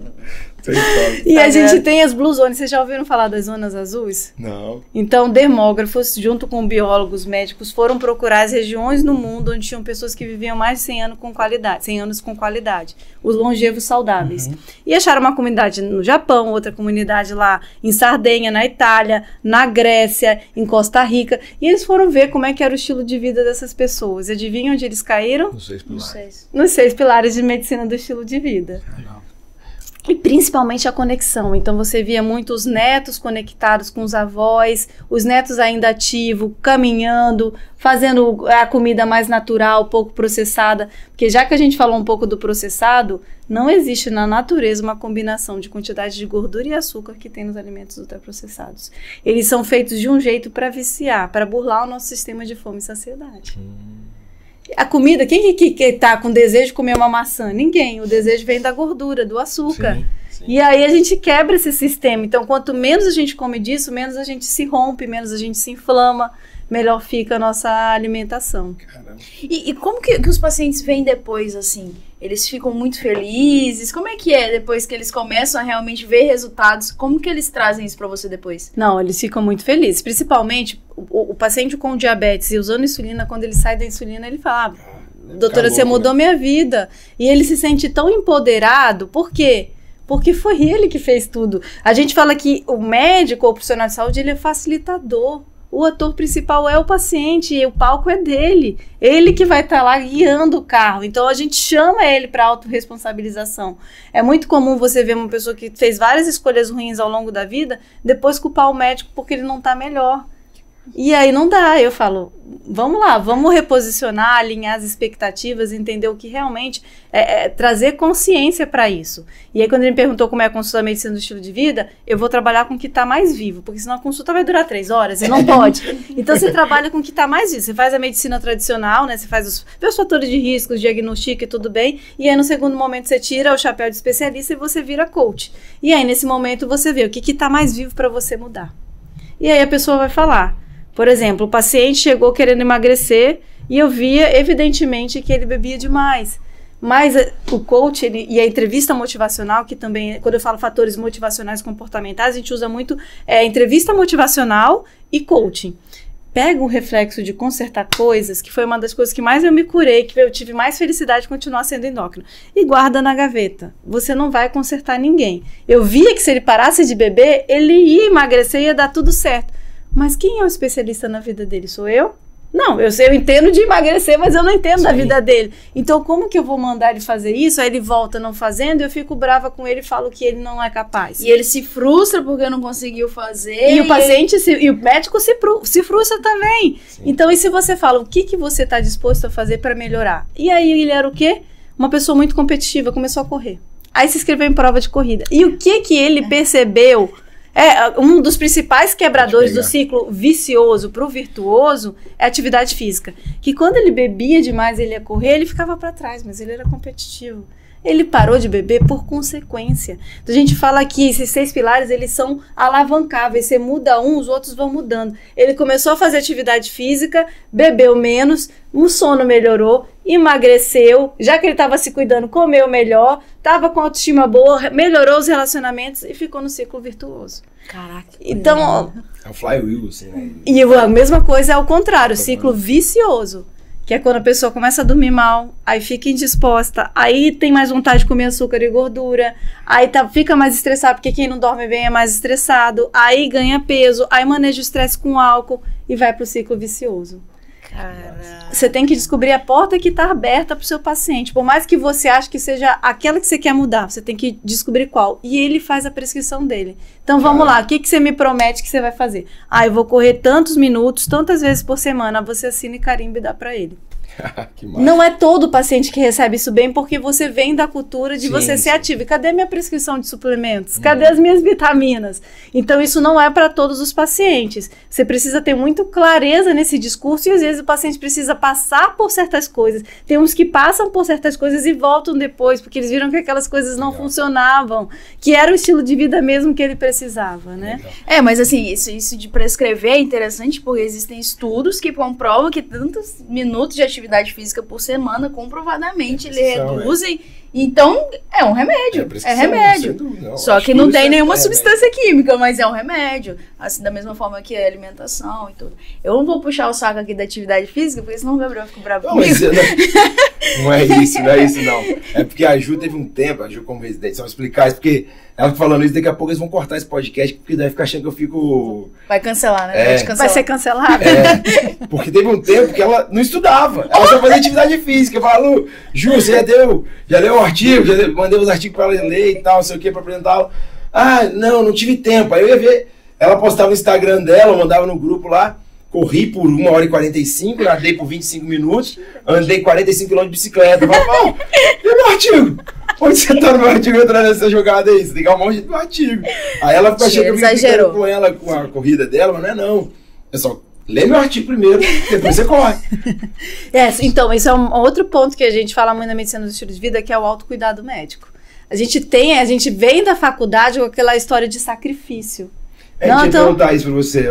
E a gente tem as Blue Zones. Vocês já ouviram falar das zonas azuis? Não. Então, dermógrafos, junto com biólogos, médicos, foram procurar as regiões no mundo onde tinham pessoas que viviam mais de 100 anos com qualidade. Os longevos saudáveis. E acharam uma comunidade no Japão, outra comunidade lá em Sardenha, na Itália, na Grécia, em Costa Rica. E eles foram ver como é que era o estilo de vida dessas pessoas. E adivinha onde eles caíram? Nos 6 pilares. Nos 6 pilares de medicina do estilo de vida. E principalmente a conexão. Então você via muito os netos conectados com os avós, os netos ainda ativos, caminhando, fazendo a comida mais natural, pouco processada. Porque já que a gente falou um pouco do processado, não existe na natureza uma combinação de quantidade de gordura e açúcar que tem nos alimentos ultraprocessados. Eles são feitos de um jeito para viciar, para burlar o nosso sistema de fome e saciedade. A comida, quem que tá com desejo de comer uma maçã? Ninguém. O desejo vem da gordura, do açúcar. Sim, sim. E aí a gente quebra esse sistema. Então, quanto menos a gente come disso, menos a gente se rompe, menos a gente se inflama, melhor fica a nossa alimentação. Caramba. E como que os pacientes vêm depois, assim? Eles ficam muito felizes? Como é que é depois que eles começam a realmente ver resultados? Como que eles trazem isso pra você depois? Não, eles ficam muito felizes. Principalmente o paciente com diabetes e usando insulina, quando ele sai da insulina, ele fala, doutora, você mudou minha vida. E ele se sente tão empoderado. Por quê? Porque foi ele que fez tudo. A gente fala que o médico ou o profissional de saúde, ele é facilitador. O ator principal é o paciente e o palco é dele. Ele que vai estar lá guiando o carro. Então a gente chama ele para autorresponsabilização. É muito comum você ver uma pessoa que fez várias escolhas ruins ao longo da vida, depois culpar o médico porque ele não está melhor. E aí não dá. Eu falo, vamos lá, vamos reposicionar, alinhar as expectativas, entender o que realmente trazer consciência para isso. E aí quando ele me perguntou como é a consulta da medicina do estilo de vida, eu vou trabalhar com o que está mais vivo, porque senão a consulta vai durar 3 horas e não pode. Então você trabalha com o que está mais vivo. Você faz a medicina tradicional, né? Você faz os fatores de risco, diagnostica e tudo bem. E aí no segundo momento você tira o chapéu de especialista e você vira coach. E aí nesse momento você vê o que está mais vivo para você mudar. E aí a pessoa vai falar. Por exemplo, o paciente chegou querendo emagrecer e eu via, evidentemente, que ele bebia demais. Mas o coach e a entrevista motivacional, que também, quando eu falo fatores motivacionais comportamentais, a gente usa muito entrevista motivacional e coaching. Pega um reflexo de consertar coisas, que foi uma das coisas que mais eu me curei, que eu tive mais felicidade de continuar sendo endócrino, e guarda na gaveta. Você não vai consertar ninguém. Eu via que se ele parasse de beber, ele ia emagrecer e ia dar tudo certo. Mas quem é o especialista na vida dele? Sou eu? Não, eu entendo de emagrecer, mas eu não entendo da vida dele. Então, como que eu vou mandar ele fazer isso? Aí ele volta não fazendo, eu fico brava com ele e falo que ele não é capaz. E ele se frustra porque não conseguiu fazer. E o paciente e o médico se frustra também. Sim. Então, e se você fala, o que você está disposto a fazer para melhorar? E aí ele era o quê? Uma pessoa muito competitiva, começou a correr. Aí se inscreveu em prova de corrida. E o que ele percebeu? Um dos principais quebradores do ciclo vicioso para o virtuoso é a atividade física. Que quando ele bebia demais, ele ia correr, ele ficava para trás, mas ele era competitivo. Ele parou de beber por consequência. Então a gente fala que esses 6 pilares, eles são alavancáveis. Você muda um, os outros vão mudando. Ele começou a fazer atividade física, bebeu menos, o sono melhorou, emagreceu, já que ele estava se cuidando, comeu melhor, estava com autoestima boa, melhorou os relacionamentos e ficou no ciclo virtuoso. Caraca. Então, é um flywheel, assim, né? E a mesma coisa é o contrário, o ciclo vicioso. Que é quando a pessoa começa a dormir mal, aí fica indisposta, aí tem mais vontade de comer açúcar e gordura, aí fica mais estressado, porque quem não dorme bem é mais estressado, aí ganha peso, aí maneja o estresse com álcool e vai pro ciclo vicioso. Caraca. Você tem que descobrir a porta que está aberta para o seu paciente. Por mais que você ache que seja aquela que você quer mudar, você tem que descobrir qual. E ele faz a prescrição dele. Então vamos lá, o que você me promete que você vai fazer? Eu vou correr tantos minutos, tantas vezes por semana. Você assina e carimba e dá para ele. Não é todo paciente que recebe isso bem, porque você vem da cultura de você ser ativo. E cadê minha prescrição de suplementos? Cadê as minhas vitaminas? Então isso não é para todos os pacientes. Você precisa ter muito clareza nesse discurso e às vezes o paciente precisa passar por certas coisas. Tem uns que passam por certas coisas e voltam depois, porque eles viram que aquelas coisas não funcionavam, que era o estilo de vida mesmo que ele precisava, né? Mas assim, isso de prescrever é interessante, porque existem estudos que comprovam que tantos minutos de atividade física por semana, comprovadamente, ele reduzem. Então, é um remédio. É remédio. Só que não tem nenhuma substância química, mas é um remédio. Assim, da mesma forma que a alimentação e tudo. Eu não vou puxar o saco aqui da atividade física, porque senão o Gabriel fica bravo comigo. Não é isso, não. É porque a Ju teve um tempo, a Ju como residente, só explicar isso, porque ela falando isso, daqui a pouco eles vão cortar esse podcast, porque deve ficar achando que eu fico... Vai cancelar, né? Vai ser cancelado. Porque teve um tempo que ela não estudava, ela só fazia atividade física. Eu falo, Ju, você já leu o artigo, mandei os artigos pra ela ler e tal, não sei o que, pra apresentá-lo. Não tive tempo. Aí eu ia ver, ela postava no Instagram dela, eu mandava no grupo lá, corri por 1h45, nadei por 25 minutos, andei 45 km de bicicleta. Eu falava, e o meu artigo? Onde você tá no meu artigo entrando nessa jogada aí? Você tem que dar um monte de artigo. Aí ela ficou achando que eu fiquei com ela, com a corrida dela, mas não. É só, lê meu artigo primeiro, depois você corre. Então, isso é um outro ponto que a gente fala muito na medicina do estilo de vida, que é o autocuidado médico. A gente vem da faculdade com aquela história de sacrifício. Eu ia perguntar isso pra você.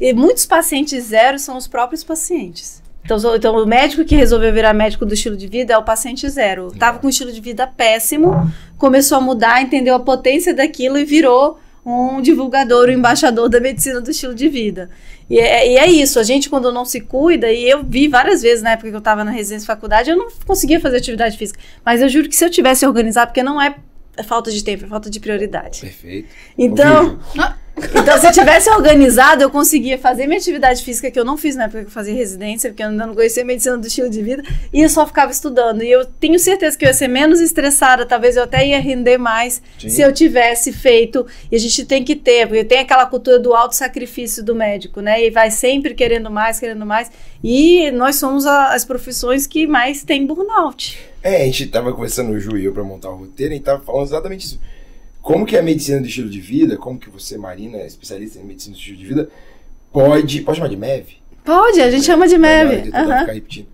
E muitos pacientes zero são os próprios pacientes. Então o médico que resolveu virar médico do estilo de vida é o paciente zero. Estava com um estilo de vida péssimo, começou a mudar, entendeu a potência daquilo e virou um divulgador, um embaixador da medicina do estilo de vida. E é isso, a gente quando não se cuida, e eu vi várias vezes na época que eu estava na residência de faculdade, eu não conseguia fazer atividade física. Mas eu juro que se eu tivesse organizado, porque não é falta de tempo, é falta de prioridade. Perfeito. Então, se eu tivesse organizado, eu conseguia fazer minha atividade física, que eu não fiz na época que eu fazia residência, porque eu ainda não conhecia a medicina do estilo de vida, e eu só ficava estudando. E eu tenho certeza que eu ia ser menos estressada, talvez eu até ia render mais se eu tivesse feito. E a gente tem que ter, porque tem aquela cultura do auto-sacrifício do médico, né? E vai sempre querendo mais. E nós somos as profissões que mais tem burnout. A gente tava conversando, o Ju e eu, pra montar o roteiro, e a gente tava falando exatamente isso. Como que a medicina do estilo de vida, como que você, Marina, é especialista em medicina do estilo de vida, pode chamar de MEV? Pode, a gente chama de MEV. Ficar repetindo.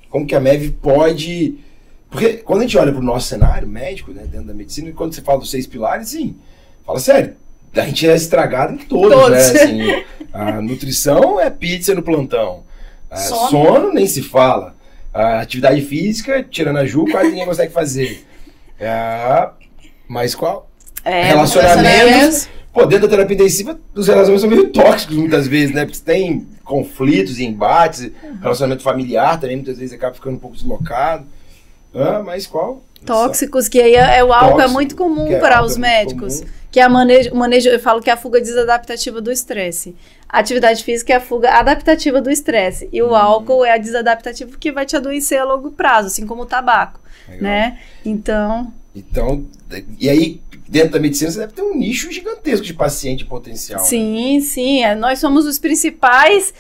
Como que a MEV pode... Porque quando a gente olha pro nosso cenário médico, né, dentro da medicina, e quando você fala dos 6 pilares, sim, fala sério, a gente é estragado em todos. Né? Assim, a nutrição é pizza no plantão. Sono nem se fala. A atividade física, tirando a Ju, quase ninguém consegue fazer. Mas qual? Relacionamentos. Dentro da terapia intensiva, os relacionamentos são meio tóxicos muitas vezes, né? Porque você tem conflitos e embates, relacionamento familiar também muitas vezes acaba ficando um pouco deslocado. Mas qual? Tóxicos, que aí o álcool Tóxico, é muito comum que é para álcool os é muito médicos. comum. Que é o manejo, eu falo que é a fuga desadaptativa do estresse. A atividade física é a fuga adaptativa do estresse. E o álcool é a desadaptativa que vai te adoecer a longo prazo, assim como o tabaco, Legal. né? Então, e aí, dentro da medicina, você deve ter um nicho gigantesco de paciente potencial. Né? sim, nós somos os principais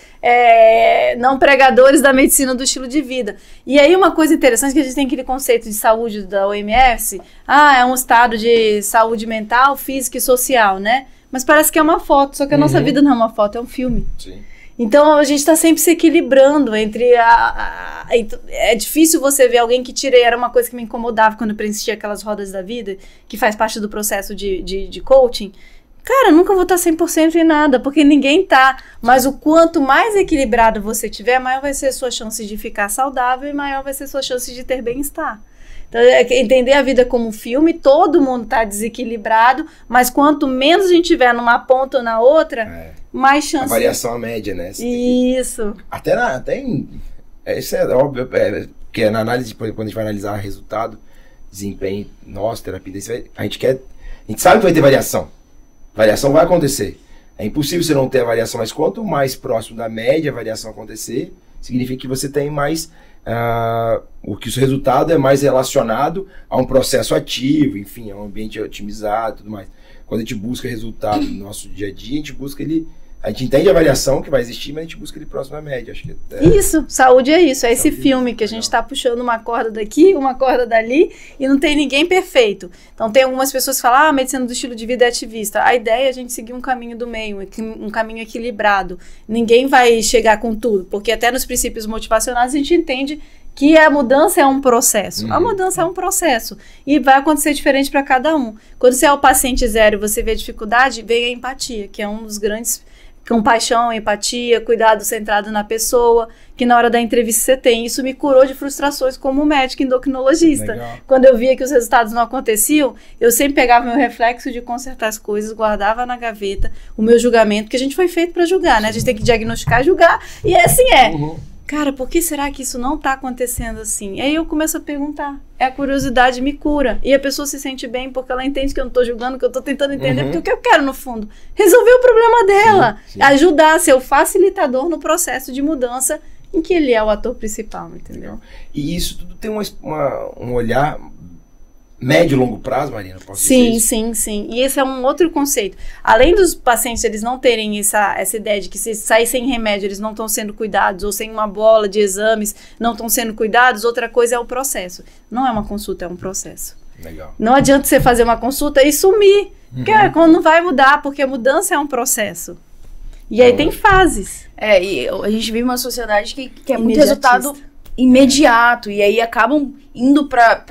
não pregadores da medicina do estilo de vida. E aí uma coisa interessante que a gente tem aquele conceito de saúde da OMS, é um estado de saúde mental, física e social, né? Mas parece que é uma foto, só que a nossa vida não é uma foto, é um filme. Sim. Então a gente está sempre se equilibrando entre é difícil você ver alguém que tira, era uma coisa que me incomodava quando eu preenchia aquelas rodas da vida, que faz parte do processo de coaching. Cara, nunca vou estar 100% em nada, porque ninguém tá. Mas o quanto mais equilibrado você tiver, maior vai ser a sua chance de ficar saudável e maior vai ser a sua chance de ter bem-estar. Então, entender a vida como um filme, todo mundo tá desequilibrado, mas quanto menos a gente tiver numa ponta ou na outra, mais chance. A variação à média, né? Isso. Isso é óbvio, porque na análise, quando a gente vai analisar resultado, desempenho, nossa, terapia, a gente sabe que vai ter variação. Variação vai acontecer. É impossível você não ter a variação, mas quanto mais próximo da média a variação acontecer, significa que você tem mais... que o seu resultado é mais relacionado a um processo ativo, enfim, a um ambiente otimizado e tudo mais. Quando a gente busca resultado no nosso dia a dia, a gente entende a variação que vai existir, mas a gente busca ele próximo à média. Acho que Isso, saúde é isso, é esse Saúde, filme que a gente está puxando uma corda daqui, uma corda dali, e não tem ninguém perfeito. Então tem algumas pessoas que falam, a medicina do estilo de vida é ativista. A ideia é a gente seguir um caminho do meio, um caminho equilibrado. Ninguém vai chegar com tudo, porque até nos princípios motivacionais a gente entende que a mudança é um processo. A mudança é um processo. E vai acontecer diferente para cada um. Quando você é o paciente zero e você vê a dificuldade, vem a empatia, que é um dos grandes... Compaixão, empatia, cuidado centrado na pessoa, que na hora da entrevista você tem. Isso me curou de frustrações como médico endocrinologista. Legal. Quando eu via que os resultados não aconteciam, eu sempre pegava meu reflexo de consertar as coisas, guardava na gaveta o meu julgamento, porque a gente foi feito para julgar, né? A gente tem que diagnosticar e julgar, e assim é. Cara, por que será que isso não tá acontecendo assim? Aí eu começo a perguntar. A curiosidade me cura. E a pessoa se sente bem porque ela entende que eu não tô julgando, que eu tô tentando entender. Porque o que eu quero, no fundo? Resolver o problema dela. Sim. Ajudar, ser o facilitador no processo de mudança em que ele é o ator principal, entendeu? E isso tudo tem um olhar médio e longo prazo, Marina? Posso dizer Sim, isso? sim. E esse é um outro conceito. Além dos pacientes eles não terem essa ideia de que se sair sem remédio eles não estão sendo cuidados, ou sem uma bola de exames não estão sendo cuidados, outra coisa é o processo. Não é uma consulta, é um processo. Legal. Não adianta você fazer uma consulta e sumir, porque quando não vai mudar, porque a mudança é um processo. E aí tem fases. E a gente vive uma sociedade que quer muito Imediatista. resultado imediato, e aí acabam indo para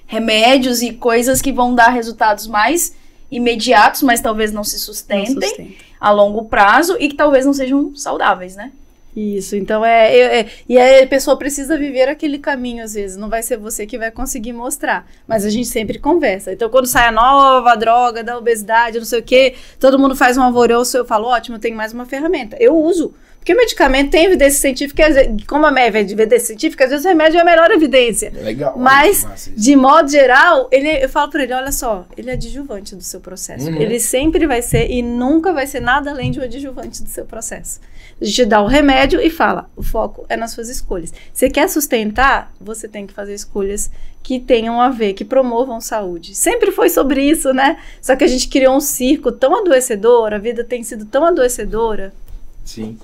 remédios e coisas que vão dar resultados mais imediatos, mas talvez não se sustentem a longo prazo e que talvez não sejam saudáveis, né? Isso, então e aí a pessoa precisa viver aquele caminho às vezes, não vai ser você que vai conseguir mostrar, mas a gente sempre conversa. Então quando sai a nova droga da obesidade, não sei o que, todo mundo faz um alvoroço, eu falo, ótimo, tem mais uma ferramenta, eu uso. Porque o medicamento tem evidência científica, como a média de evidência científica, às vezes o remédio é a melhor evidência. Legal. Mas, de modo geral, eu falo para ele, olha só, ele é adjuvante do seu processo. Ele sempre vai ser e nunca vai ser nada além de um adjuvante do seu processo. A gente dá o remédio e fala, o foco é nas suas escolhas. Você quer sustentar, você tem que fazer escolhas que tenham a ver, que promovam saúde. Sempre foi sobre isso, né? Só que a gente criou um circo tão adoecedor, a vida tem sido tão adoecedora. Sim.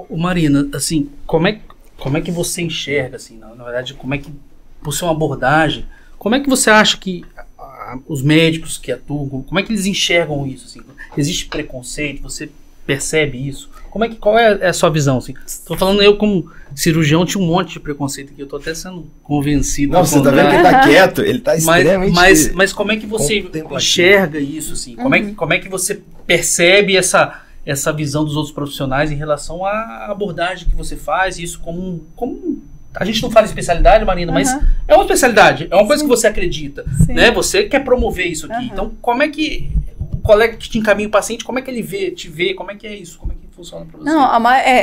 Marina, assim, como é que você enxerga, assim, na verdade, como é que, por ser uma abordagem, como é que você acha que os médicos que atuam, como é que eles enxergam isso, assim? Existe preconceito? Você percebe isso? Qual é a sua visão, assim? Tô falando, eu como cirurgião tinha um monte de preconceito aqui, eu tô até sendo convencido. Não, você tá vendo que ele tá quieto, ele tá extremamente... Mas como é que você enxerga isso, assim? Como é que você percebe essa visão dos outros profissionais em relação à abordagem que você faz, isso como a gente não fala especialidade, Marina, mas é uma especialidade, é uma coisa que você acredita, né? Você quer promover isso aqui. Então, como é que o colega que te encaminha o paciente, como é que ele te vê, como é que é isso? Como é que funciona para você? Não,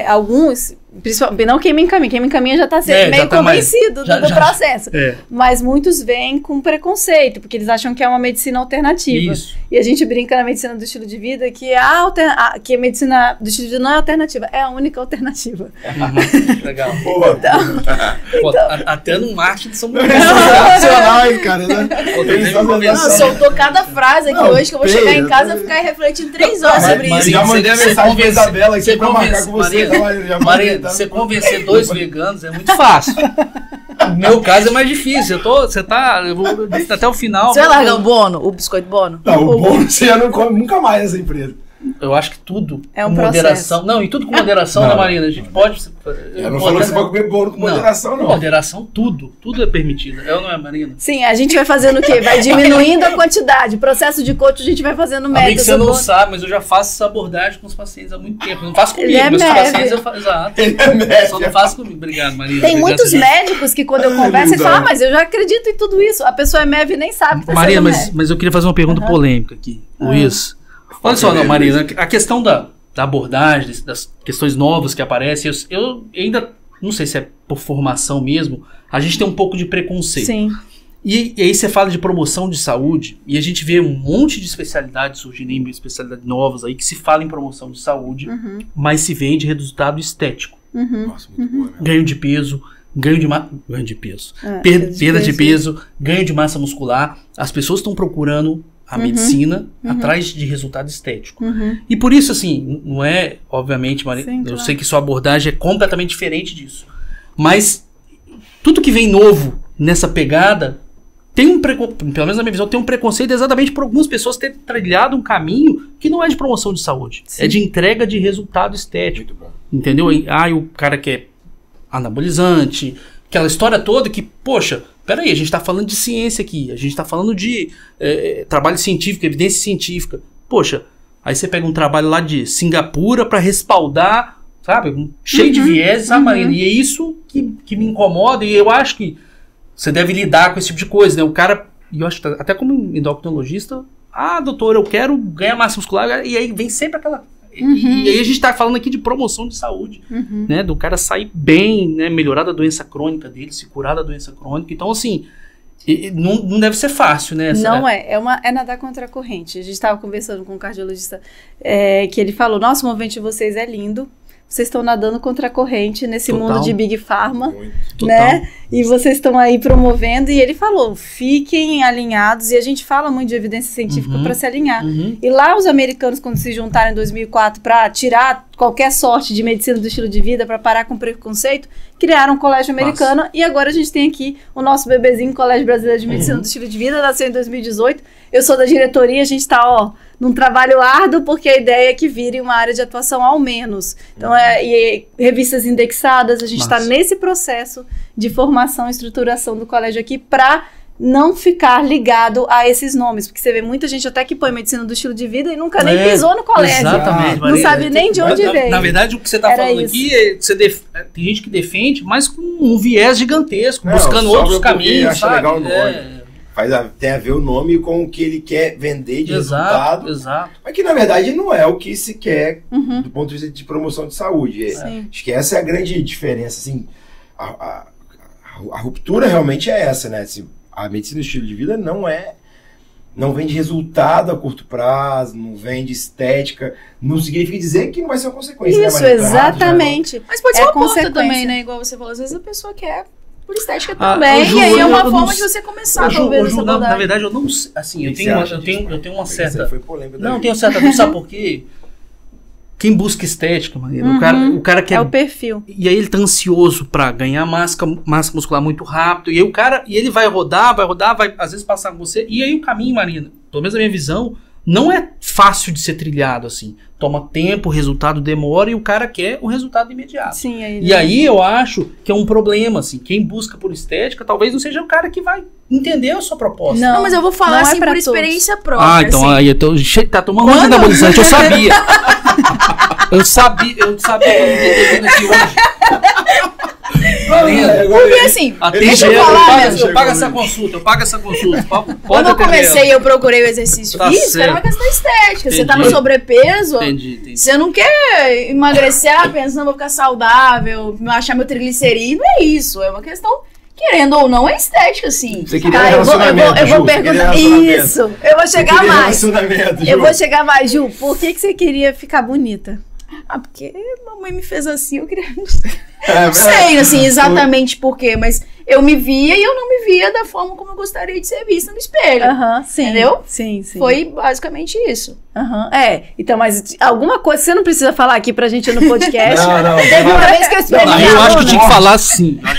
alguns Principalmente, não quem me encaminha já está sendo meio convencido do processo. Mas muitos vêm com preconceito, porque eles acham que é uma medicina alternativa. Isso. E a gente brinca na medicina do estilo de vida que que a medicina do estilo de vida não é alternativa, é a única alternativa. Legal. Então, até no marketing são muito sensacional, cara, né? Soltou cada frase aqui hoje que eu vou chegar em casa e ficar refletindo 3 horas sobre isso. Já mandei a mensagem pra Isabela aqui pra marcar com você. Maria, você convencer 2 veganos é muito fácil. No meu caso é mais difícil. Eu vou até o final. Você vai largar o bono, o biscoito bono? Não, o bono você já não come nunca mais nessa empresa. Eu acho que tudo é um com moderação. Não, e tudo com moderação, né, Marina? A gente pode. Eu não falo que você pode comer bolo com moderação, não. Com moderação, tudo é permitido. É ou não é, Marina? Sim, a gente vai fazendo o quê? Vai diminuindo a quantidade. Processo de coach, a gente vai fazendo métodos. Amigo, você não sabe, mas eu já faço essa abordagem com os pacientes há muito tempo. Eu não faço comigo, meus pacientes eu faço. Exato. Só não faço comigo. Obrigado, Marina. Tem muitos médicos que quando eu converso, eles falam, mas eu já acredito em tudo isso. A pessoa é MEV e nem sabe que tá Maria, mas eu queria fazer uma pergunta polêmica aqui. Luiz. Olha só, não, Marina, a questão da abordagem, das questões novas que aparecem, eu ainda, não sei se é por formação mesmo, a gente tem um pouco de preconceito. Sim. E aí você fala de promoção de saúde, e a gente vê um monte de especialidades surgindo, especialidades novas aí, que se fala em promoção de saúde, mas se vende resultado estético. Nossa, muito boa, ganho de peso, perda de peso, ganho de massa muscular. As pessoas estão procurando a medicina atrás de resultado estético. E por isso, assim, não é, obviamente, eu sei que sua abordagem é completamente diferente disso. Mas tudo que vem novo nessa pegada tem pelo menos na minha visão, tem um preconceito exatamente por algumas pessoas terem trilhado um caminho que não é de promoção de saúde. Sim. É de entrega de resultado estético. Muito bom. Entendeu? O cara quer anabolizante, aquela história toda que, poxa, peraí, a gente está falando de ciência aqui, a gente está falando de trabalho científico, evidência científica. Poxa, aí você pega um trabalho lá de Singapura para respaldar, sabe, cheio de vieses, sabe, Marina? E é isso que me incomoda, e eu acho que você deve lidar com esse tipo de coisa, né? O cara, e eu acho que até como endocrinologista, doutor, eu quero ganhar massa muscular, e aí vem sempre aquela... E aí a gente tá falando aqui de promoção de saúde, né? Do cara sair bem, né? Melhorar da doença crônica dele, se curar da doença crônica. Então, assim, não deve ser fácil, né? É nadar contra a corrente. A gente estava conversando com um cardiologista que ele falou, nossa, o movimento de vocês é lindo. Vocês estão nadando contra a corrente nesse mundo de Big Pharma, né? E vocês estão aí promovendo. E ele falou, fiquem alinhados. E a gente fala muito de evidência científica para se alinhar. E lá os americanos, quando se juntaram em 2004 para tirar qualquer sorte de medicina do estilo de vida, para parar com preconceito, criaram um colégio americano. E agora a gente tem aqui o nosso bebezinho, Colégio Brasileiro de Medicina do Estilo de Vida, nasceu em 2018. Eu sou da diretoria, a gente está, num trabalho árduo, porque a ideia é que vire uma área de atuação ao menos. Então, revistas indexadas, a gente está nesse processo de formação e estruturação do colégio aqui para não ficar ligado a esses nomes, porque você vê muita gente até que põe medicina do estilo de vida e nunca nem pisou no colégio. Exatamente. Não sabe nem de onde veio. Na verdade, o que você está falando aqui, tem gente que defende, mas com um viés gigantesco, buscando outros caminhos, sabe? Legal o nome. Tem a ver o nome com o que ele quer vender de resultado. Exato. Mas que, na verdade, não é o que se quer do ponto de vista de promoção de saúde. Acho que essa é a grande diferença. Assim, a ruptura realmente é essa, né? A medicina do estilo de vida não vem de resultado a curto prazo, não vem de estética, não significa dizer que não vai ser uma consequência. Isso, né, exatamente. Mas pode ser uma porta também, né? Igual você falou, às vezes a pessoa quer por estética também, e aí é uma forma de você começar a ver essa abordagem. Na verdade, eu não assim, eu tenho uma certa... Foi polêmica. Não, eu tenho certa... Sabe por quê? Quem busca estética, Marina, o cara quer... É o perfil. E aí ele tá ansioso pra ganhar massa muscular muito rápido, e aí ele vai rodar, vai às vezes passar com você, e aí o caminho, Marina, pelo menos a minha visão, não é fácil de ser trilhado, assim. Toma tempo, o resultado demora, e o cara quer o resultado imediato. Sim, aí eu acho que é um problema, assim. Quem busca por estética, talvez não seja o cara que vai entender a sua proposta. Não, mas eu vou falar assim por experiência própria. Então assim. aí tá tomando muito anabolizante, eu sabia. eu sabia que eu não aqui hoje. Porque assim, deixa eu falar, eu pago essa consulta. Quando eu comecei, eu procurei o exercício físico, era uma questão estética. Você tá no sobrepeso, Entendi. você não quer emagrecer pensando, vou ficar saudável, achar meu triglicerídeo, não é isso. É uma questão, querendo ou não, é estética, assim. Você queria relacionamento, eu vou Ju, perguntar isso. Eu vou chegar mais. Eu vou chegar mais, Ju. Por que você queria ficar bonita? Porque mamãe me fez assim, eu queria... Não sei, assim, exatamente por quê, mas eu me via e eu não me via da forma como eu gostaria de ser vista no espelho. Sim. Entendeu? Sim. Foi basicamente isso. Então, mas alguma coisa você não precisa falar aqui pra gente no podcast. Não. Teve uma vez que eu esperei. Eu acho que tinha que falar assim. A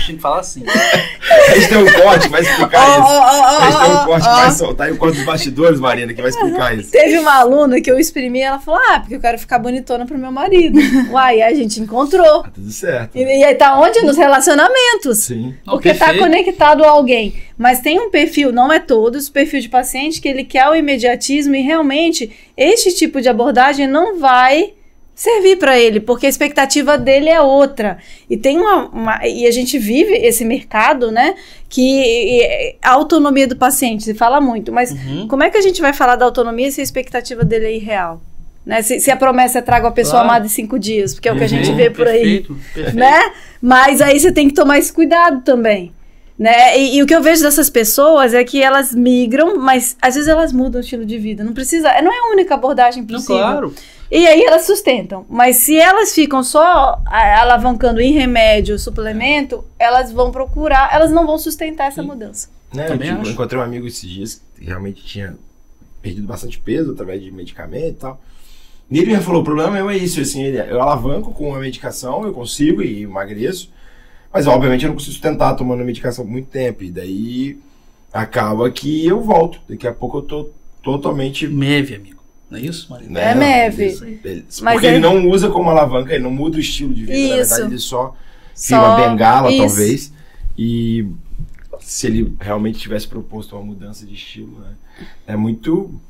gente tem um corte que vai explicar isso. A gente tem um corte que vai soltar e o corte dos bastidores, Marina, que vai explicar isso. Teve uma aluna que eu exprimi, ela falou, porque eu quero ficar bonitona pro meu marido. Uai, a gente encontrou. Tá tudo certo. E aí tá onde? Nos relacionamentos. Sim. Porque tá conectado a alguém. Mas tem um perfil, não é todos, perfil de paciente que ele quer o imediatismo e realmente este tipo de abordagem não vai servir para ele, porque a expectativa dele é outra. E tem e a gente vive esse mercado, né, que a autonomia do paciente, se fala muito, mas como é que a gente vai falar da autonomia se a expectativa dele é irreal? Né? Se a promessa é traga a pessoa amada em 5 dias, porque é o que a gente vê por aí. Perfeito. Né? Mas aí você tem que tomar esse cuidado também. Né? E o que eu vejo dessas pessoas é que elas migram, mas às vezes elas mudam o estilo de vida. Não é a única abordagem possível. Não, claro. E aí elas sustentam. Mas se elas ficam só alavancando em remédio, suplemento, elas vão procurar, elas não vão sustentar essa mudança. Eu encontrei um amigo esses dias que realmente tinha perdido bastante peso através de medicamento e tal. E ele me falou, o problema é isso, assim, eu alavanco com a medicação, eu consigo e emagreço, mas obviamente eu não consigo sustentar tomando a medicação por muito tempo, e daí acaba que eu volto, daqui a pouco eu tô totalmente... MEV, amigo, não é isso, Marina? É MEV. Porque ele não usa como alavanca, ele não muda o estilo de vida, na verdade ele só cria uma bengala, talvez, e se ele realmente tivesse proposto uma mudança de estilo, né, é muito,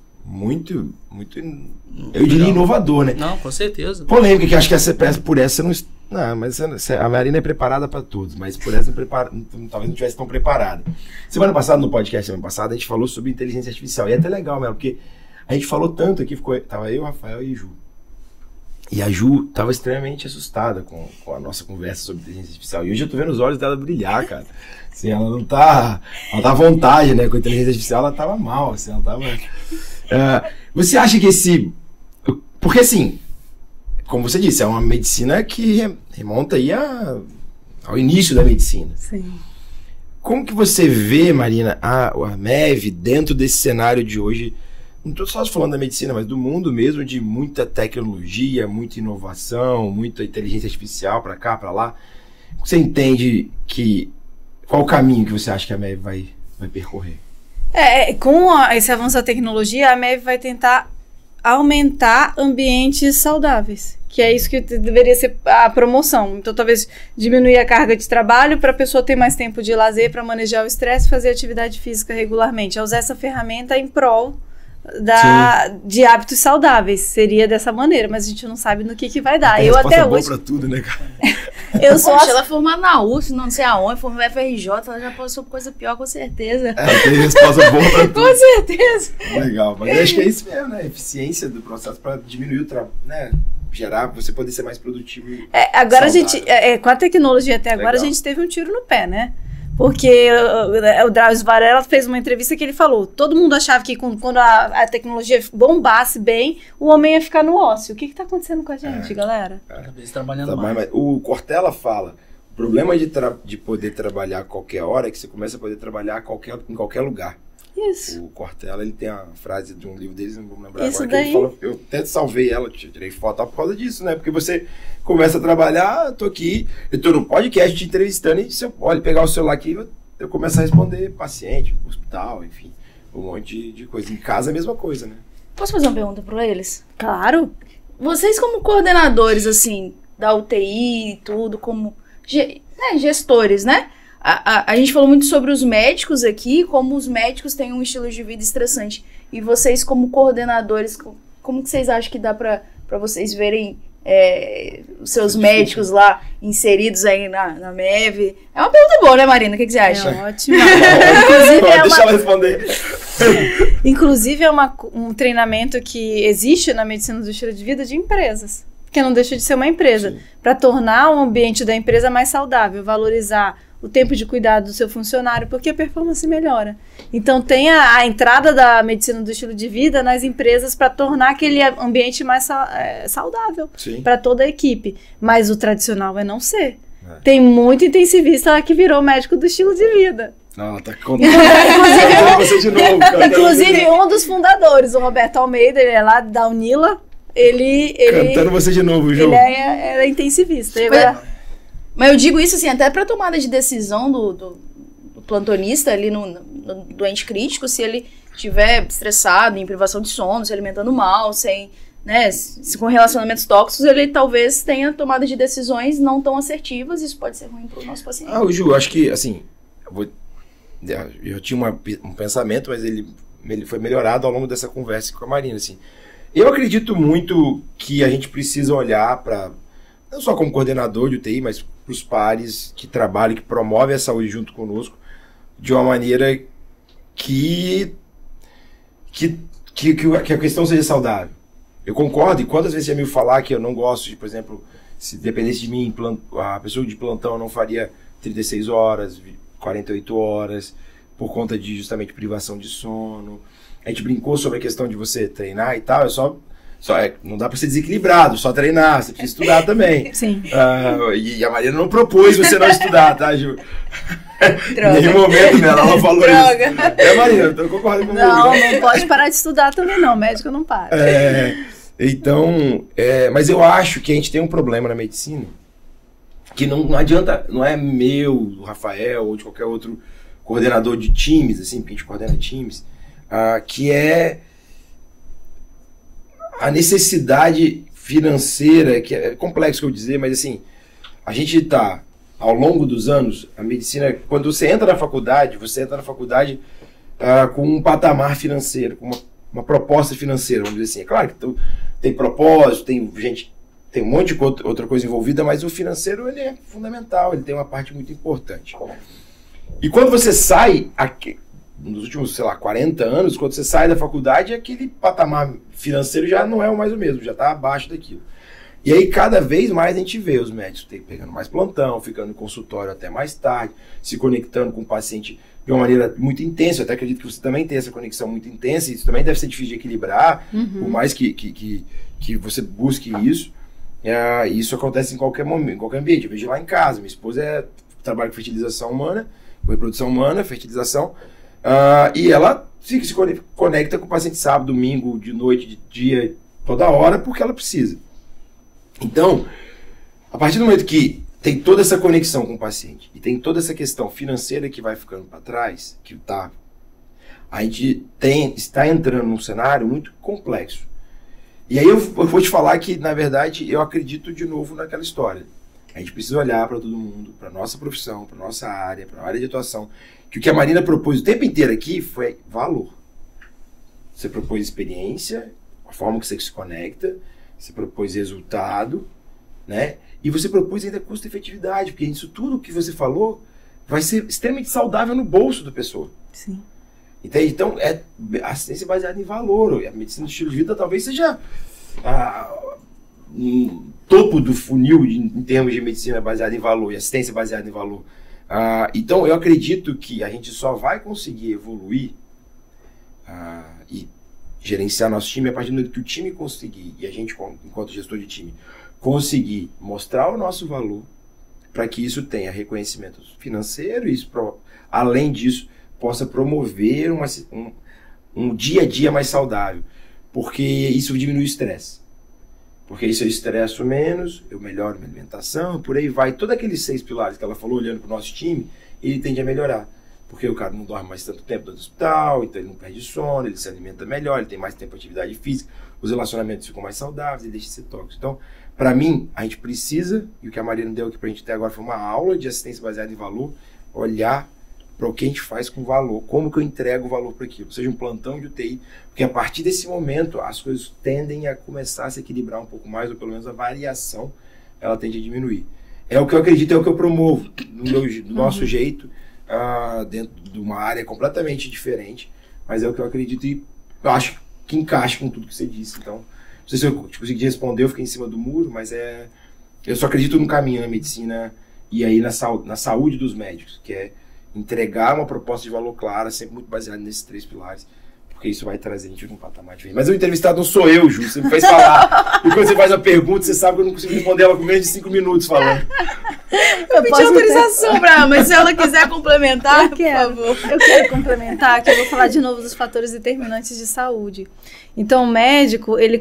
eu diria inovador, né? Não, com certeza. Polêmica, que acho que por essa não... Não, mas a Marina é preparada para todos, mas por essa talvez não estivesse tão preparada. Semana passada, no podcast, a gente falou sobre inteligência artificial, e é até legal mesmo, porque a gente falou tanto aqui, tava eu, Rafael e Ju. E a Ju tava extremamente assustada com a nossa conversa sobre inteligência artificial, e hoje eu tô vendo os olhos dela brilhar, cara. Assim, ela tá à vontade, né, com a inteligência artificial, ela tava mal, assim, ela tava... você acha que porque assim, como você disse, é uma medicina que remonta aí ao início da medicina. Sim. Como que você vê, Marina, a MEV dentro desse cenário de hoje? Não estou só falando da medicina, mas do mundo mesmo, de muita tecnologia, muita inovação, muita inteligência artificial para cá, para lá. Você entende qual o caminho que você acha que a MEV vai percorrer? Com esse avanço da tecnologia, a MEV vai tentar aumentar ambientes saudáveis, que é isso que deveria ser a promoção. Então, talvez diminuir a carga de trabalho para a pessoa ter mais tempo de lazer, para manejar o estresse e fazer atividade física regularmente. É usar essa ferramenta em prol de hábitos saudáveis. Seria dessa maneira, mas a gente não sabe no que vai dar. Eu até hoje... pra tudo, né, cara? Ela é formada na USP, não sei aonde, formada na FRJ, ela já passou por coisa pior, com certeza. Tem resposta boa pra tudo. Com certeza. Legal, mas eu acho que é isso mesmo, né? Eficiência do processo para diminuir o trabalho, né? Gerar, você poder ser mais produtivo. Agora a gente, com a tecnologia até agora, a gente teve um tiro no pé, né? Porque o Drauzio Varela fez uma entrevista que ele falou, todo mundo achava que quando a tecnologia bombasse bem, o homem ia ficar no ócio. O que está acontecendo com a gente, galera? Trabalhando mais. O Cortella fala, o problema de poder trabalhar a qualquer hora é que você começa a poder trabalhar em qualquer lugar. Isso. O Cortella, ele tem a frase de um livro deles, não vou lembrar isso agora, daí... que ele fala, eu até salvei ela, tirei foto por causa disso, né? Porque você começa a trabalhar, tô aqui, eu tô no podcast te entrevistando, e se eu pegar o celular aqui, eu começo a responder paciente, hospital, enfim, um monte de coisa. Em casa é a mesma coisa, né? Posso fazer uma pergunta para eles? Claro. Vocês como coordenadores, assim, da UTI e tudo, como gestores, né? A gente falou muito sobre os médicos aqui, como os médicos têm um estilo de vida estressante. E vocês, como coordenadores, como que vocês acham que dá para vocês verem os seus médicos lá inseridos aí na MEV? É uma pergunta boa, né, Marina? O que você acha? É ótimo. Inclusive, Deixa ela responder. Inclusive, é um treinamento que existe na medicina do estilo de vida de empresas, porque não deixa de ser uma empresa, para tornar o ambiente da empresa mais saudável, valorizar o tempo de cuidado do seu funcionário, porque a performance melhora. Então, tem a entrada da medicina do estilo de vida nas empresas para tornar aquele ambiente mais saudável para toda a equipe. Mas o tradicional é não ser. Tem muito intensivista que virou médico do estilo de vida. Não, tá contando você de novo. Inclusive, um dos fundadores, o Roberto Almeida, ele é lá da Unila, ele cantando você de novo, João. Ele é intensivista. Mas eu digo isso assim, até para tomada de decisão do plantonista ali no doente crítico, se ele estiver estressado, em privação de sono, se alimentando mal, sem, né, se com relacionamentos tóxicos, ele talvez tenha tomada de decisões não tão assertivas, isso pode ser ruim para o nosso paciente. Ju, acho que, assim, eu tinha um pensamento, mas ele foi melhorado ao longo dessa conversa com a Marina, assim. Eu acredito muito que a gente precisa olhar para, não só como coordenador de UTI, mas para os pares que trabalham, que promovem a saúde junto conosco, de uma maneira que a questão seja saudável. Eu concordo, e quantas vezes você me falar que eu não gosto de, por exemplo, se dependesse de mim, a pessoa de plantão não faria 36 horas, 48 horas, por conta de justamente privação de sono. A gente brincou sobre a questão de você treinar e tal, não dá para ser desequilibrado, só treinar, você precisa estudar também. Sim. E a Marina não propôs você não estudar, tá, Ju? Droga. Em nenhum momento, né, ela não falou Droga. Isso. Marina, então concorda comigo. Não pode parar de estudar também não, médico não para. Então, mas eu acho que a gente tem um problema na medicina, que não adianta, não é meu, do Rafael, ou de qualquer outro coordenador de times, assim, porque a gente coordena times, que é a necessidade financeira, que é complexo que eu dizer, mas assim, a gente está, ao longo dos anos, a medicina, quando você entra na faculdade com um patamar financeiro, com uma proposta financeira, vamos dizer assim. É claro que tem propósito, tem um monte de outra coisa envolvida, mas o financeiro ele é fundamental, ele tem uma parte muito importante. E quando você sai, nos últimos, 40 anos, quando você sai da faculdade, aquele patamar financeiro já não é mais o mesmo, já está abaixo daquilo. E aí, cada vez mais a gente vê os médicos pegando mais plantão, ficando no consultório até mais tarde, se conectando com o paciente de uma maneira muito intensa. Eu até acredito que você também tem essa conexão muito intensa, e isso também deve ser difícil de equilibrar, por mais que você busque isso. Isso acontece em qualquer momento, em qualquer ambiente. Eu vejo lá em casa, minha esposa trabalha com fertilização humana, com reprodução humana, fertilização, e ela se conecta com o paciente sábado, domingo, de noite, de dia, toda hora, porque ela precisa. Então, a partir do momento que tem toda essa conexão com o paciente e tem toda essa questão financeira que vai ficando para trás, a gente está entrando num cenário muito complexo. E aí eu vou te falar que, na verdade, eu acredito de novo naquela história. A gente precisa olhar para todo mundo, para a nossa profissão, para a nossa área, para a área de atuação, que o que a Marina propôs o tempo inteiro aqui foi valor. Você propôs experiência, a forma que você se conecta, você propôs resultado, né? E você propôs ainda custo-efetividade, porque isso tudo que você falou vai ser extremamente saudável no bolso da pessoa. Sim. Entende? Então, a assistência baseada em valor. A medicina do estilo de vida talvez seja um topo do funil em termos de medicina baseada em valor e assistência baseada em valor. Então, eu acredito que a gente só vai conseguir evoluir e gerenciar nosso time a partir do momento que o time conseguir, e a gente, enquanto gestor de time, conseguir mostrar o nosso valor para que isso tenha reconhecimento financeiro e isso, além disso, possa promover um dia a dia mais saudável, porque isso diminui o estresse. Porque isso eu estresso menos, eu melhoro minha alimentação, por aí vai. Todos aqueles 6 pilares que ela falou olhando para o nosso time, ele tende a melhorar. Porque o cara não dorme mais tanto tempo no hospital, então ele não perde sono, ele se alimenta melhor, ele tem mais tempo de atividade física, os relacionamentos ficam mais saudáveis, ele deixa de ser tóxico. Então, para mim, a gente precisa, e o que a Marina deu aqui para a gente até agora foi uma aula de assistência baseada em valor, olhar para o que a gente faz com valor, como que eu entrego o valor para aquilo, seja um plantão de UTI, porque a partir desse momento as coisas tendem a começar a se equilibrar um pouco mais, ou pelo menos a variação ela tende a diminuir. É o que eu acredito, é o que eu promovo, do nosso jeito, dentro de uma área completamente diferente, mas é o que eu acredito e eu acho que encaixa com tudo que você disse. Então, não sei se eu consegui responder, eu fiquei em cima do muro, mas eu só acredito no caminho, na medicina e aí na saúde dos médicos, que é entregar uma proposta de valor clara, sempre muito baseada nesses 3 pilares, porque isso vai trazer a gente num patamar diferente. Mas o entrevistado não sou eu, Ju, você me fez falar. E quando você faz a pergunta, você sabe que eu não consigo responder ela com menos de 5 minutos falando. Eu pedi autorização pra ela, mas se ela quiser complementar, por favor. Eu quero complementar, que eu vou falar de novo dos fatores determinantes de saúde. Então, o médico, ele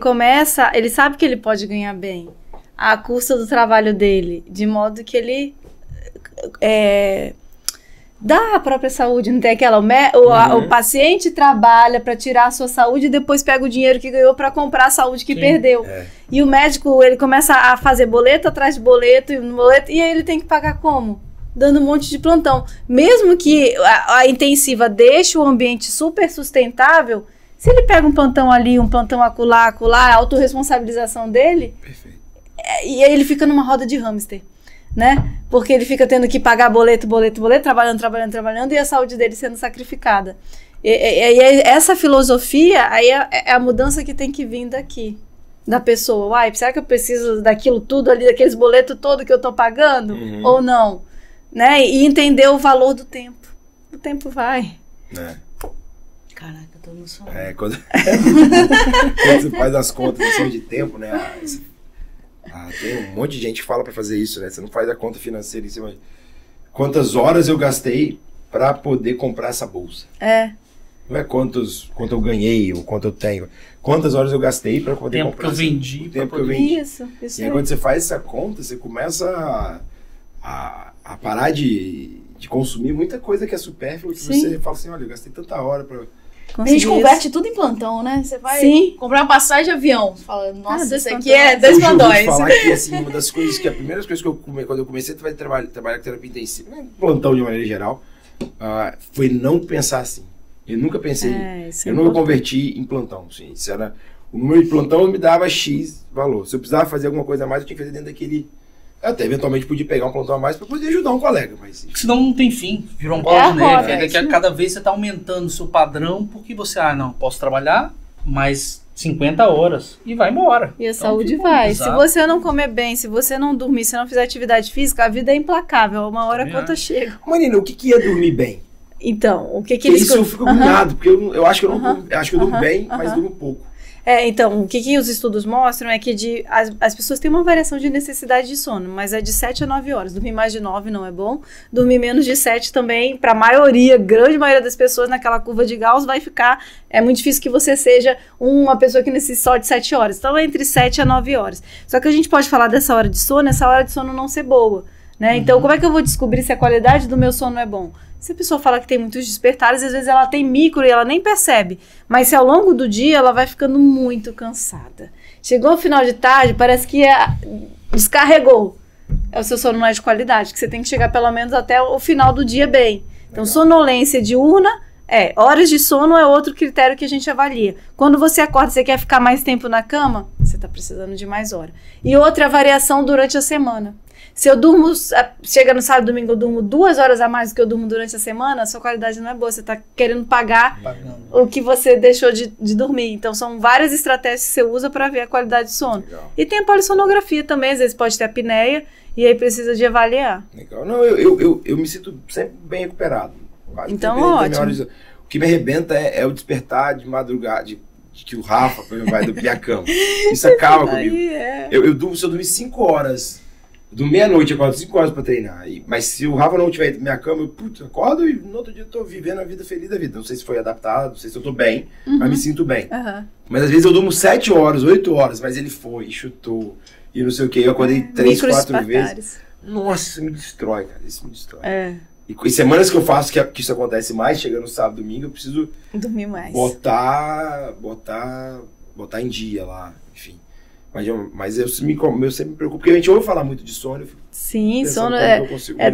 sabe que ele pode ganhar bem à custa do trabalho dele, de modo que ele dá a própria saúde, não tem aquela... O paciente trabalha para tirar a sua saúde e depois pega o dinheiro que ganhou para comprar a saúde que perdeu. E o médico, ele começa a fazer boleto atrás de boleto, e aí ele tem que pagar como? Dando um monte de plantão. Mesmo que a intensiva deixe o ambiente super sustentável, se ele pega um plantão ali, um plantão acolá, a autorresponsabilização dele, perfeito. E aí ele fica numa roda de hamster. Né? Porque ele fica tendo que pagar boleto, trabalhando, e a saúde dele sendo sacrificada. E essa filosofia aí é a mudança que tem que vir daqui, da pessoa. Uai, será que eu preciso daquilo tudo ali, daqueles boletos todo que eu tô pagando? Ou não? Né? E entender o valor do tempo. O tempo vai. Caraca, eu tô emocionado. Quando você faz as contas assim, de tempo, né? Tem um monte de gente que fala pra fazer isso, né? Você não faz a conta financeira em cima de quantas horas eu gastei pra poder comprar essa bolsa. Não é quanto eu ganhei ou quanto eu tenho. Quantas horas eu gastei pra poder comprar. O tempo que eu vendi. Isso e aí, quando você faz essa conta, você começa a parar de consumir muita coisa que é supérflua, que você fala assim, olha, eu gastei tanta hora pra... A gente converte tudo em plantão, né? Você vai comprar uma passagem de avião. Fala, nossa, isso aqui é 2 plantões. Eu falar que, assim, uma das coisas que... A primeira coisa que eu quando eu comecei a trabalhar com terapia intensiva, plantão de maneira geral, foi não pensar assim. Eu nunca pensei... eu nunca converti em plantão. Assim, o número de plantão me dava X valor. Se eu precisava fazer alguma coisa a mais, eu tinha que fazer dentro daquele... Eu até eventualmente podia pegar um plantão a mais para poder ajudar um colega, mas... Senão não tem fim, virou um bola de neve. Cada vez você está aumentando o seu padrão, porque você, não, posso trabalhar mais 50 horas e vai embora. E a saúde vai. Exato. Se você não comer bem, se você não dormir, se não fizer atividade física, a vida é implacável, uma hora a conta chega. Marina, o que é dormir bem? Então, o que eles... Isso eu fico agoniado, porque eu acho que eu não acho que eu durmo bem, mas durmo pouco. Então, o que os estudos mostram é que as pessoas têm uma variação de necessidade de sono, mas é de 7 a 9 horas. Dormir mais de 9 não é bom. Dormir menos de 7 também, para a maioria, grande maioria das pessoas, naquela curva de Gauss, vai ficar... É muito difícil que você seja uma pessoa que necessite só de 7 horas. Então, é entre 7 a 9 horas. Só que a gente pode falar dessa hora de sono, essa hora de sono não ser boa, né? Então, como é que eu vou descobrir se a qualidade do meu sono é bom? Se a pessoa fala que tem muitos despertares, às vezes ela tem micro e ela nem percebe. Mas se ao longo do dia ela vai ficando muito cansada. Chegou ao final de tarde, parece que descarregou. O seu sono não é de qualidade, que você tem que chegar pelo menos até o final do dia bem. Então, sonolência diurna, horas de sono é outro critério que a gente avalia. Quando você acorda, você quer ficar mais tempo na cama, você está precisando de mais hora. E outra variação durante a semana. Se eu durmo, chega no sábado e domingo, eu durmo 2 horas a mais do que eu durmo durante a semana, a sua qualidade não é boa. Você está querendo pagar o que você deixou de dormir. Então, são várias estratégias que você usa para ver a qualidade de sono. Legal. E tem a polissonografia também, às vezes pode ter apneia, e aí precisa de avaliar. Legal. Não, eu me sinto sempre bem recuperado. Então, ótimo. O que me arrebenta é o despertar de madrugada, de que o Rafa vai dormir a cama. Isso acaba comigo. Eu durmo, se eu dormir 5 horas... Do meia-noite, eu acordo 5 horas pra treinar. Mas se o Rafa não tiver na minha cama, eu acordo e no outro dia eu tô vivendo a vida feliz da vida. Não sei se foi adaptado, não sei se eu tô bem, mas me sinto bem. Mas às vezes eu durmo 7 horas, 8 horas, mas ele foi, chutou, e não sei o que. Eu acordei 3, 4 vezes. Nossa, isso me destrói, cara. Isso me destrói. E semanas que eu faço que isso acontece mais, chegando no sábado, domingo, eu preciso dormir mais. Botar em dia lá, enfim. Mas eu sempre me preocupo, porque a gente ouve falar muito de sono. Sim, sono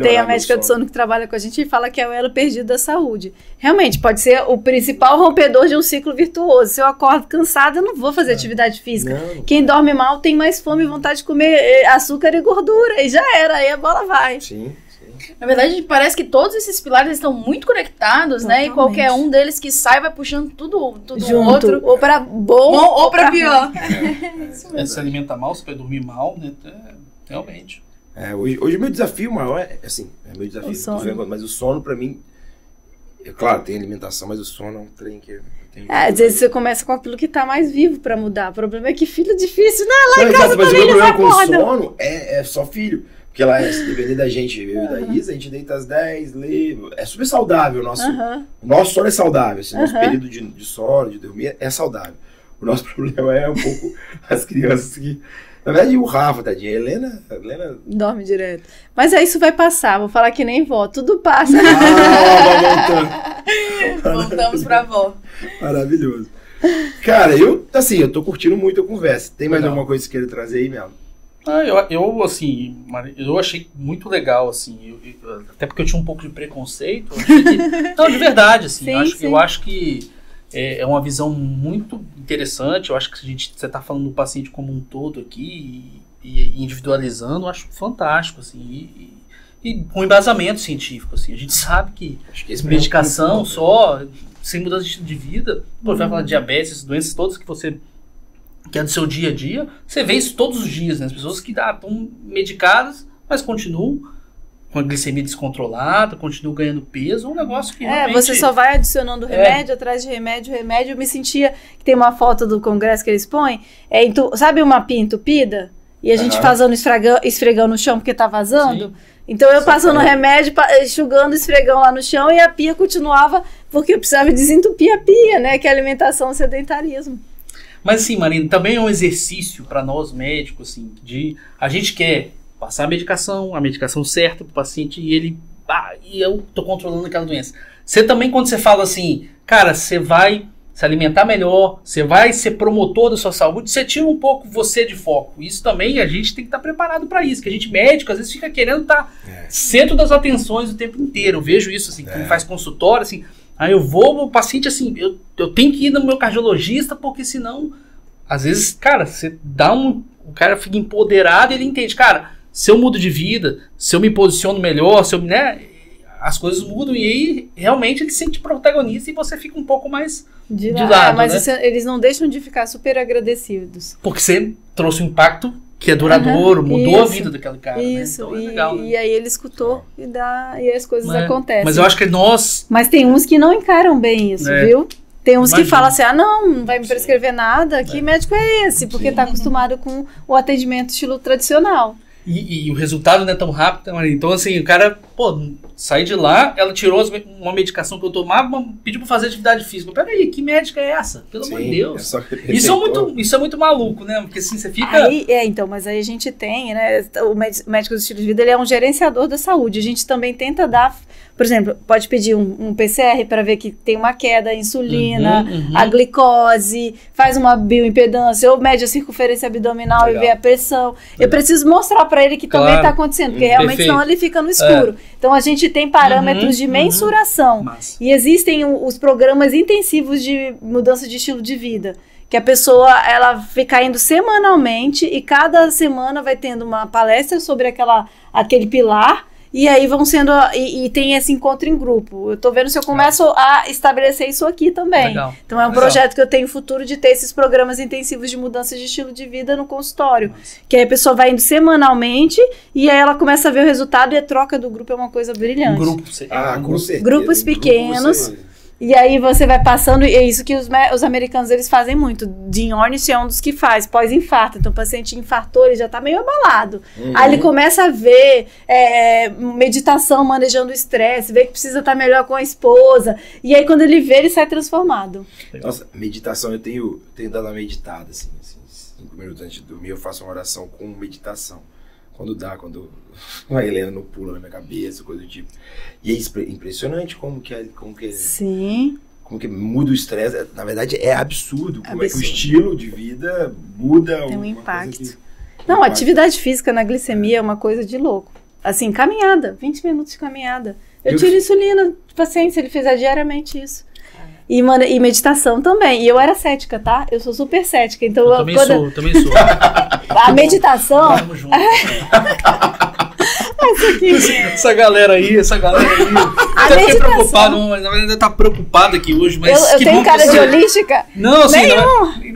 tem a médica do sono que trabalha com a gente e fala que é o elo perdido da saúde. Realmente, pode ser o principal rompedor de um ciclo virtuoso. Se eu acordo cansada, eu não vou fazer atividade física. Não. Quem dorme mal tem mais fome e vontade de comer açúcar e gordura. E já era, aí a bola vai. Sim. Na verdade, parece que todos esses pilares estão muito conectados, né? E qualquer um deles que sai vai puxando tudo junto, outro. Ou pra bom ou pra pior. Se alimenta mal, você vai dormir mal, né? Realmente. Hoje meu desafio maior meu desafio, mas o sono pra mim, claro, tem alimentação, mas o sono é um trem que eu tenho. Às vezes você começa com aquilo que tá mais vivo pra mudar. O problema é que filho é difícil, né? Lá em casa mas o também meu eles problema com o acordam. sono é só filho. Porque lá, se depender da gente, eu e da Isa, a gente deita às 10, lê. É super saudável. O nosso sono é saudável. Esse nosso período de sono, de dormir, é saudável. O nosso problema é um pouco as crianças que... Na verdade, o Rafa, tadinha. A Helena... Dorme direto. Mas aí isso vai passar. Vou falar que nem vó. Tudo passa. Voltamos pra vó. Maravilhoso. Cara, eu tô curtindo muito a conversa. Tem mais alguma coisa que você queira trazer aí, Melo? Eu achei muito legal, assim, até porque eu tinha um pouco de preconceito, eu achei que, não, de verdade, assim, eu acho que é uma visão muito interessante, eu acho que você está falando do paciente como um todo aqui, e individualizando, eu acho fantástico, assim, e com embasamento científico, assim, a gente sabe que medicação só, sem mudança de estilo de vida, vai falar de diabetes, doenças todas que é do seu dia a dia, você vê isso todos os dias, né? As pessoas que estão medicadas, mas continuam com a glicemia descontrolada, continuam ganhando peso, é um negócio que realmente... Você só vai adicionando remédio atrás de remédio. Eu me sentia, que tem uma foto do congresso que eles põem, sabe uma pia entupida? E a gente fazendo esfregão no chão porque tá vazando? Sim. Então eu passando remédio, enxugando esfregão lá no chão e a pia continuava, porque eu precisava desentupir a pia, né? Que é alimentação, sedentarismo. Mas assim, Marina, também é um exercício para nós médicos, assim, a gente quer passar a medicação certa pro paciente e eu tô controlando aquela doença. Você também, quando você fala assim, cara, você vai se alimentar melhor, você vai ser promotor da sua saúde, você tira um pouco você de foco. Isso também a gente tem que estar preparado para isso, que a gente médico às vezes fica querendo estar centro das atenções o tempo inteiro. Eu vejo isso, assim, quem faz consultório, assim... Aí eu vou, o paciente assim, eu tenho que ir no meu cardiologista, porque senão, às vezes, cara, você dá o cara fica empoderado e ele entende, cara, se eu mudo de vida, se eu me posiciono melhor, as coisas mudam e aí realmente ele se sente protagonista e você fica um pouco mais de lado, mas eles não deixam de ficar super agradecidos. Porque você trouxe um impacto que é duradouro, mudou a vida daquele cara, isso, né? Então é legal, né? E aí ele escutou e as coisas acontecem. Mas eu acho que nós... Mas tem uns que não encaram bem isso, viu? Tem uns que falam assim, não vai me prescrever nada, que médico é esse? Porque tá acostumado com o atendimento estilo tradicional. E o resultado não é tão rápido, Maria. Então, assim, o cara, sai de lá, ela tirou uma medicação que eu tomava, pediu pra fazer atividade física. Peraí, que médica é essa? Pelo amor de Deus. Isso é muito maluco, né? Porque assim, você fica... Mas aí a gente tem, né? O médico do estilo de vida, ele é um gerenciador da saúde. A gente também tenta dar... Por exemplo, pode pedir um PCR para ver que tem uma queda, a insulina, a glicose, faz uma bioimpedância, ou mede a circunferência abdominal e vê a pressão. Eu preciso mostrar para ele que também está acontecendo, porque realmente senão ele fica no escuro. Então a gente tem parâmetros de mensuração. E existem os programas intensivos de mudança de estilo de vida. Que a pessoa, ela fica indo semanalmente e cada semana vai tendo uma palestra sobre aquele pilar. E aí vão sendo... E tem esse encontro em grupo. Eu tô vendo se eu começo a estabelecer isso aqui também. Legal. Então é um projeto que eu tenho futuro de ter esses programas intensivos de mudança de estilo de vida no consultório. Nossa. Que aí a pessoa vai indo semanalmente e aí ela começa a ver o resultado e a troca do grupo é uma coisa brilhante. Com certeza. Grupos pequenos. E aí você vai passando, e é isso que os americanos eles fazem muito. Jim Ornish é um dos que faz pós-infarto. Então o paciente infartou, ele já tá meio abalado. Aí ele começa a ver meditação manejando o estresse, vê que precisa estar melhor com a esposa. E aí quando ele vê, ele sai transformado. Nossa, meditação, eu tenho dado uma meditada, assim 5 minutos antes de dormir, eu faço uma oração com meditação. Quando a Helena não pula na minha cabeça, coisa do tipo. E é impressionante como que é. Sim. como que muda o estresse. Na verdade, é absurdo como é que o estilo de vida muda. Tem um impacto. Não, atividade física na glicemia é uma coisa de louco. Assim, caminhada, 20 minutos de caminhada. Eu tiro insulina do paciente se ele fizer diariamente isso. E meditação também. E eu era cética, tá? Eu sou super cética. Então, também sou. A meditação... Vamos junto. Essa galera aí. A meditação... preocupado, mas na verdade tá preocupado aqui hoje, mas eu tenho cara de holística? Não, assim, nenhum.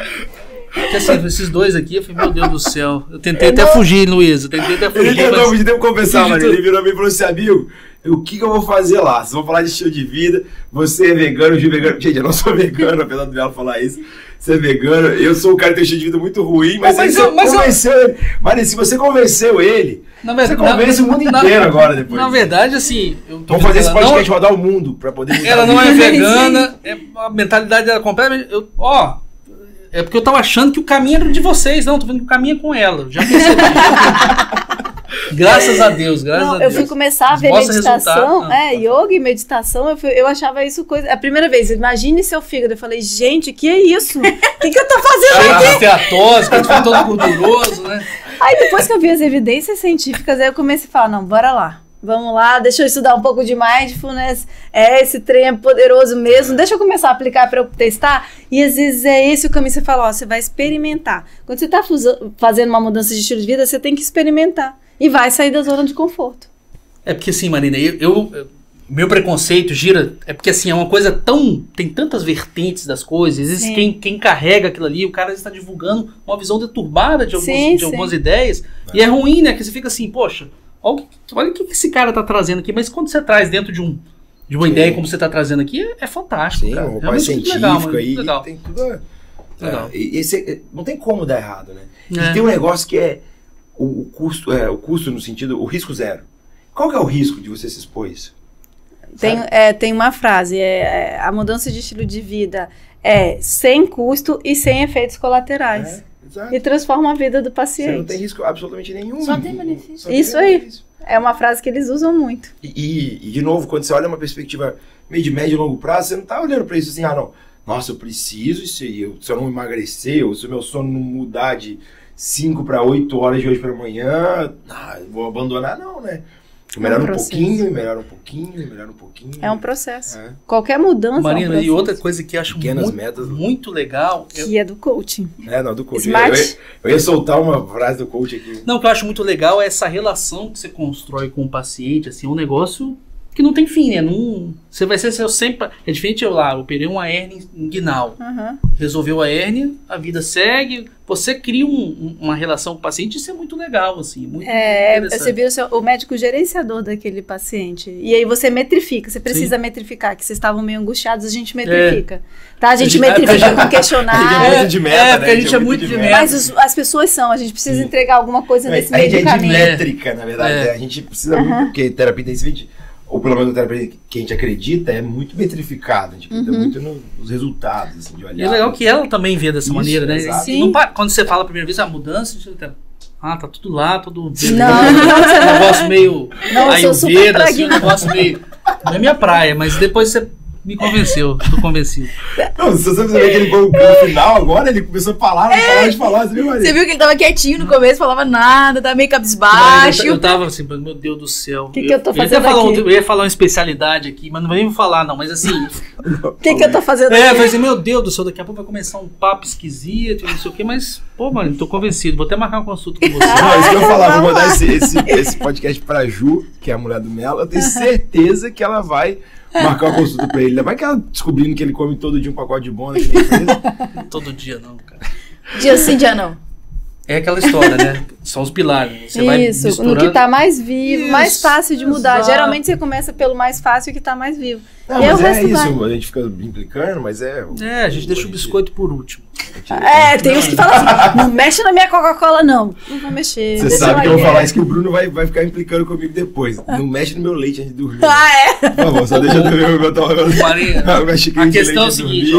Porque assim, esses dois aqui, eu falei, meu Deus do céu. Eu tentei até fugir, Luiz. Ele tentou conversar, mano. Ele virou pra mim e falou assim, amigo, o que eu vou fazer lá? Vocês vão falar de estilo de vida, você é vegano, o Gil é vegano. Gente, eu não sou vegano, apesar do Belo falar isso. Você é vegano, eu sou um cara que tem um estilo de vida muito ruim, mas você convenceu ele. Mas se você convenceu ele, você convence o mundo inteiro agora depois. Na verdade, assim... Vamos fazer esse podcast rodar o mundo pra poder mudar. Ela não é vegana, a mentalidade dela é completamente... É porque eu tava achando que o caminho era de vocês. Não, tô vendo que o caminho é com ela. Já percebi. Graças a Deus, graças a Deus. Eu fui começar a ver meditação, yoga e meditação, eu achava isso coisa... A primeira vez, imagine seu fígado. Eu falei, gente, que é isso? O que eu tô fazendo aqui? Esteatose, que a gente foi todo gorduroso, né? Aí depois que eu vi as evidências científicas, aí eu comecei a falar, não, bora lá. Vamos lá, deixa eu estudar um pouco de mindfulness, esse trem é poderoso mesmo, deixa eu começar a aplicar para eu testar, e às vezes é esse o caminho, você fala, você vai experimentar. Quando você está fazendo uma mudança de estilo de vida, você tem que experimentar, e vai sair da zona de conforto. É porque assim, Marina, meu preconceito gira, é porque assim, é uma coisa tem tantas vertentes das coisas, existe quem carrega aquilo ali, o cara está divulgando uma visão deturbada de algumas ideias, e é ruim, né, que você fica assim, poxa, olha o que esse cara tá trazendo aqui, mas quando você traz dentro de uma ideia como você tá trazendo aqui, é fantástico. Sim, cara. Um pai científico aí, legal. Tem tudo. Não tem como dar errado, né? E tem um negócio que é o custo no sentido, o risco zero. Qual que é o risco de você se expor isso? Tem uma frase, a mudança de estilo de vida é sem custo e sem efeitos colaterais. Exato. E transforma a vida do paciente. Você não tem risco absolutamente nenhum. Só tem benefício. Isso aí. É uma frase que eles usam muito. E de novo, quando você olha uma perspectiva meio de médio e longo prazo, você não tá olhando para isso assim, nossa, eu preciso isso aí, se eu não emagrecer, ou se o meu sono não mudar de 5 para 8 horas de hoje para amanhã, vou abandonar, não, né? Melhora um pouquinho, melhora um pouquinho, melhora um pouquinho. É um processo. Qualquer mudança Marina, é um processo. E outra coisa que eu acho muito legal... Que é do coaching. Do coaching. Eu ia soltar uma frase do coaching aqui. Não, o que eu acho muito legal é essa relação que você constrói com o paciente, assim, um negócio que não tem fim, né? Você vai ser sempre... É diferente eu operei uma hérnia inguinal. Resolveu a hérnia, a vida segue... Você cria uma relação com o paciente, isso é muito legal, assim, muito interessante. Você vira o médico gerenciador daquele paciente. E aí você metrifica, você precisa metrificar, que vocês estavam meio angustiados, a gente metrifica. Tá? A gente metrifica com questionário. A gente é muito de meta, porque a gente é muito de meta. Mas as pessoas a gente precisa entregar alguma coisa nesse meio do caminho. A gente é de métrica, na verdade. A gente precisa muito, porque terapia intensiva, ou pelo menos a terapia que a gente acredita, é muito metrificada. A gente acredita muito nos resultados, assim, de olhar. E é legal que ela também vê dessa maneira, né? Sim. Quando você fala a primeira vez, a mudança, tá tudo lá, tudo... Não, um negócio meio... Não, eu sou super assim, um negócio meio... Não é minha praia, mas depois você... Me convenceu, tô convencido. Não, se você ver que ele foi no final agora, ele começou a falar, você viu, Maria? Você viu que ele tava quietinho no começo, falava nada, tava meio cabisbaixo. Eu tava assim, meu Deus do céu. O que eu tô fazendo aqui? Eu ia falar uma especialidade aqui, mas não vou nem falar não, mas assim... O que eu tô fazendo aqui? Eu falei assim, meu Deus do céu, daqui a pouco vai começar um papo esquisito, não sei o quê, mas, mano, tô convencido, vou até marcar uma consulta com você. Não, isso que eu ia falar, vou mandar esse podcast pra Ju, que é a mulher do Melo, eu tenho certeza que ela vai marcar uma consulta pra ele. Vai que ela descobrindo que ele come todo dia um pacote de bona que nem fez. Todo dia não, cara. Dia sim, dia não. É aquela história, né? São os pilares. Você vai misturando. No que tá mais vivo, mais fácil de mudar. Exato. Geralmente você começa pelo mais fácil, que tá mais vivo. Não, mas é isso, a gente fica implicando, mas a gente deixa o biscoito por último. Tem uns que falam assim, não mexe na minha Coca-Cola, não. Não vou mexer. Você sabe que eu vou falar isso, que o Bruno vai ficar implicando comigo depois. Não mexe no meu leite antes de dormir. Por favor, só deixa eu dormir o meu Maria, a questão é o seguinte,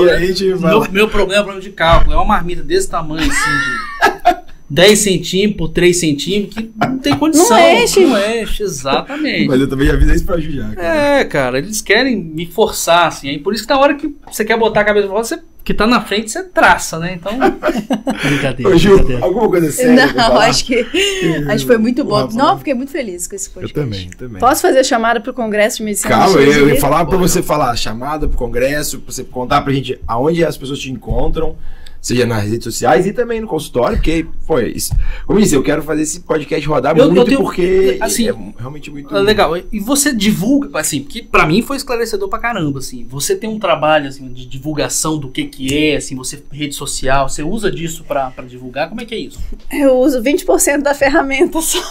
meu problema é o problema de cálculo. É uma marmita desse tamanho, assim, 10 centímetros por 3 centímetros, que não tem condição. Não enche, exatamente. Mas eu também já fiz isso pra Ju já, cara. Cara, eles querem me forçar, assim. Aí por isso que na hora que você quer botar a cabeça pra fora, você que tá na frente, você traça, né? Então. Ô, Ju, alguma coisa séria? Não, acho que foi muito bom. Não, fiquei muito feliz com esse podcast. Eu também. Posso fazer a chamada pro Congresso de Medicina? Calma, eu ia falar pra você falar, chamada pro Congresso, pra você contar pra gente aonde as pessoas te encontram, seja nas redes sociais e também no consultório, porque, foi isso. Como eu disse, eu quero fazer esse podcast rodar porque assim, é realmente muito legal. E você divulga, assim, porque pra mim foi esclarecedor pra caramba, assim. Você tem um trabalho, assim, de divulgação do que é, assim, você, rede social, você usa disso pra divulgar? Como é que é isso? Eu uso 20% da ferramenta só.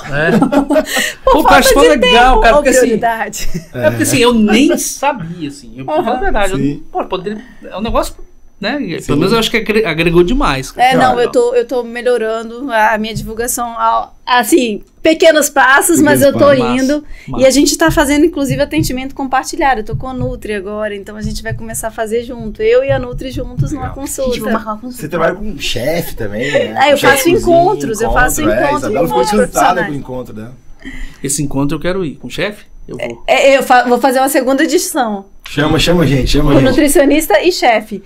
Pô, eu acho legal, cara, porque assim, porque assim, eu nem sabia, assim, eu falo a verdade, é um negócio... Né? Pelo menos eu acho que agregou demais. Eu tô melhorando a minha divulgação, assim, pequenos passos, mas eu tô indo. Massa. E a gente tá fazendo, inclusive, atendimento compartilhado. Eu tô com a Nutri agora, então a gente vai começar a fazer junto. Eu e a Nutri juntos numa consulta. Você trabalha com um chefe também, né? Eu faço encontros, Isabela ficou encantada com o encontro dela. Esse encontro eu quero ir. Com o chefe? Eu vou. Eu vou fazer uma segunda edição. Chama a gente. Nutricionista e chefe.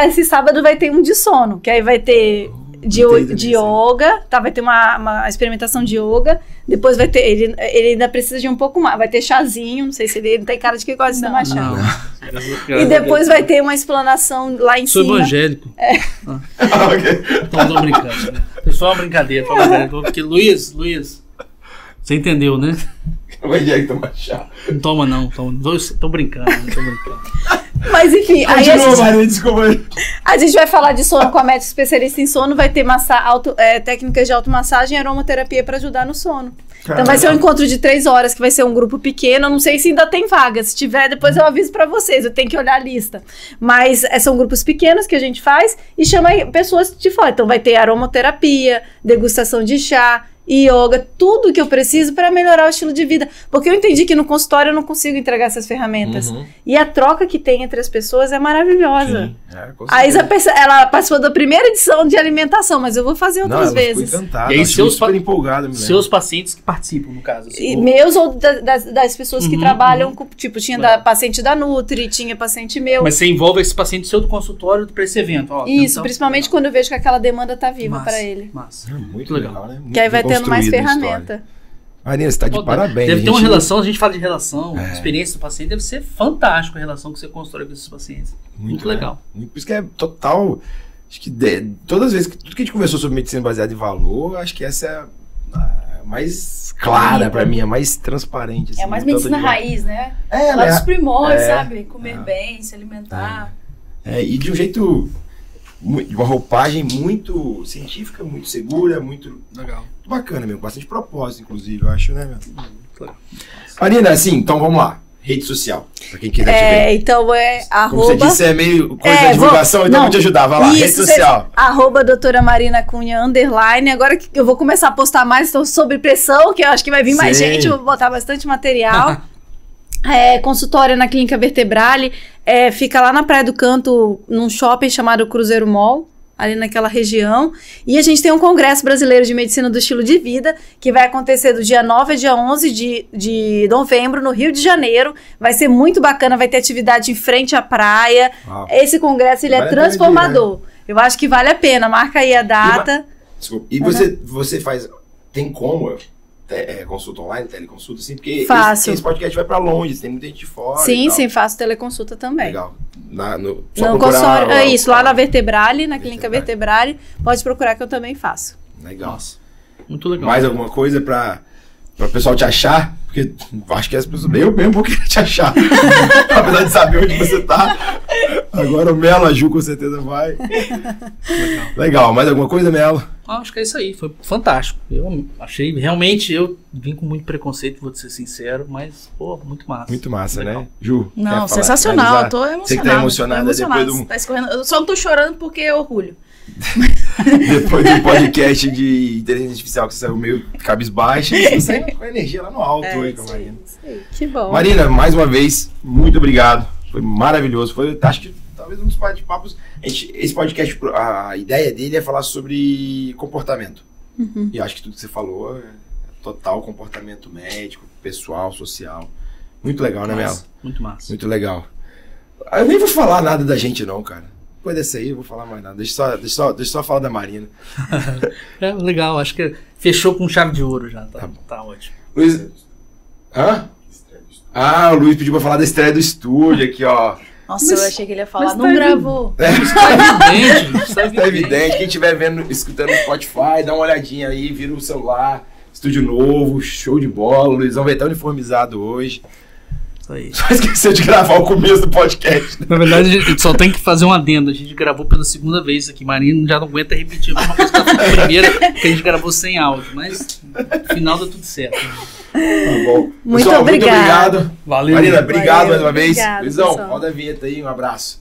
Esse sábado vai ter um de sono, que aí vai ter de yoga, tá? Vai ter uma experimentação de yoga. Depois vai ter, ele ainda precisa de um pouco mais. Vai ter chazinho, não sei se ele tem cara de que gosta de tomar chá. E depois vai ter uma explanação lá em cima. Sou evangélico. Então tô brincando, né? Pessoal, brincadeira. Porque Luiz, você entendeu, né? O evangélico toma chá. Não toma não, tô brincando. Mas enfim, desculpa aí. A gente vai falar de sono com a médica especialista em sono, vai ter técnicas de automassagem e aromaterapia para ajudar no sono. Caramba. Então vai ser um encontro de 3 horas, que vai ser um grupo pequeno, eu não sei se ainda tem vaga, se tiver depois eu aviso para vocês, eu tenho que olhar a lista. Mas são grupos pequenos que a gente faz e chama pessoas de fora, então vai ter aromaterapia, degustação de chá, yoga, tudo que eu preciso para melhorar o estilo de vida, porque eu entendi que no consultório eu não consigo entregar essas ferramentas, e a troca que tem entre as pessoas é maravilhosa. A Isa, ela participou da primeira edição de alimentação, mas eu vou fazer outras vezes. Encantada, e aí super empolgada, seus pacientes que participam, no caso, assim, meus ou das pessoas que trabalham tipo, tinha paciente da Nutri, tinha paciente meu. Mas você envolve esse paciente seu do consultório para esse evento, isso, então, principalmente quando eu vejo que aquela demanda tá viva para ele. Muito legal, né? Que aí vai tendo mais ferramenta. Marina, você tá de parabéns. Deve ter uma relação, a gente fala de relação, experiência do paciente, deve ser fantástico a relação que você constrói com esses pacientes. Muito legal. Por isso que é total. Acho que todas as vezes que tudo que a gente conversou sobre medicina baseada em valor, acho que essa é a mais clara pra mim, a mais transparente. Assim, é mais medicina raiz, né? Lá dos primórdios, sabe? Comer bem, se alimentar. E de um jeito. De uma roupagem muito científica, muito segura, muito legal. Bacana mesmo, bastante propósito, inclusive, eu acho, né, meu? Marina, assim, então vamos lá. Rede social, pra quem quiser te ver. Então Como você disse, é meio coisa da divulgação, então eu vou te ajudar, vai lá, rede social. Doutora Marina Cunha, _. Agora que eu vou começar a postar mais, estou sob pressão, que eu acho que vai vir mais gente, eu vou botar bastante material. Consultório na Clínica Vertebrale, fica lá na Praia do Canto, num shopping chamado Cruzeiro Mall, ali naquela região. E a gente tem um Congresso Brasileiro de Medicina do Estilo de Vida, que vai acontecer do dia 9 a dia 11 de novembro, no Rio de Janeiro. Vai ser muito bacana, vai ter atividade em frente à praia. Uau. Esse congresso, ele é transformador. Né? Eu acho que vale a pena, marca aí a data. Desculpa, e você faz, tem como... consulta online, teleconsulta, assim, porque esse podcast vai pra longe, tem muita gente de fora. Sim, faço teleconsulta também. Legal. No consultório, isso, lá na Vertebrale, na Clínica Vertebrale, pode procurar que eu também faço. Legal. Nossa, muito legal. Mais alguma coisa pra o pessoal te achar? Porque acho que as pessoas, eu mesmo vou querer te achar. Apesar de saber onde você tá. Agora o Melo, a Ju com certeza vai. Legal. Mais alguma coisa, Melo? Acho que é isso aí, foi fantástico. Eu achei, realmente, eu vim com muito preconceito, vou te ser sincero, mas, muito massa. Muito massa, legal. Né? Ju? Não, sensacional, eu tô emocionada. Você que tá emocionada depois do... Tá escorrendo. Eu só não tô chorando porque é orgulho. Depois do podcast de inteligência artificial que saiu meio cabisbaixo, você sai com a energia lá no alto aí com a Marina. Que bom. Marina, mais uma vez, muito obrigado. Foi maravilhoso. Acho que talvez um dos bate-papos. Esse podcast, a ideia dele é falar sobre comportamento. E acho que tudo que você falou é total comportamento médico, pessoal, social. Muito legal, né, Melo? Muito massa. Muito legal. Eu nem vou falar nada da gente não, cara. Depois dessa aí eu vou falar mais nada. Deixa só falar da Marina. É legal, acho que fechou com chave de ouro já. Tá ótimo. Luiz... Hã? O Luiz pediu pra falar da estreia do estúdio aqui, ó. Nossa, eu achei que ele ia falar, não gravou. Está Tá evidente. Quem estiver vendo, escutando no Spotify, dá uma olhadinha aí, vira o celular. Estúdio novo, show de bola. O Luizão vai estar uniformizado hoje. Isso aí. Só esqueceu de gravar o começo do podcast. Na verdade, a gente só tem que fazer um adendo. A gente gravou pela segunda vez aqui. Marina já não aguenta repetir a mesma coisa que ela fez a primeira, que a gente gravou sem áudio. Mas no final dá tudo certo. Tá bom. Muito Pessoal, obrigado. Muito obrigado. Valeu. Marina, obrigado mais uma Valeu, vez. obrigado, Luizão, pessoal. roda a vinheta aí. Um abraço.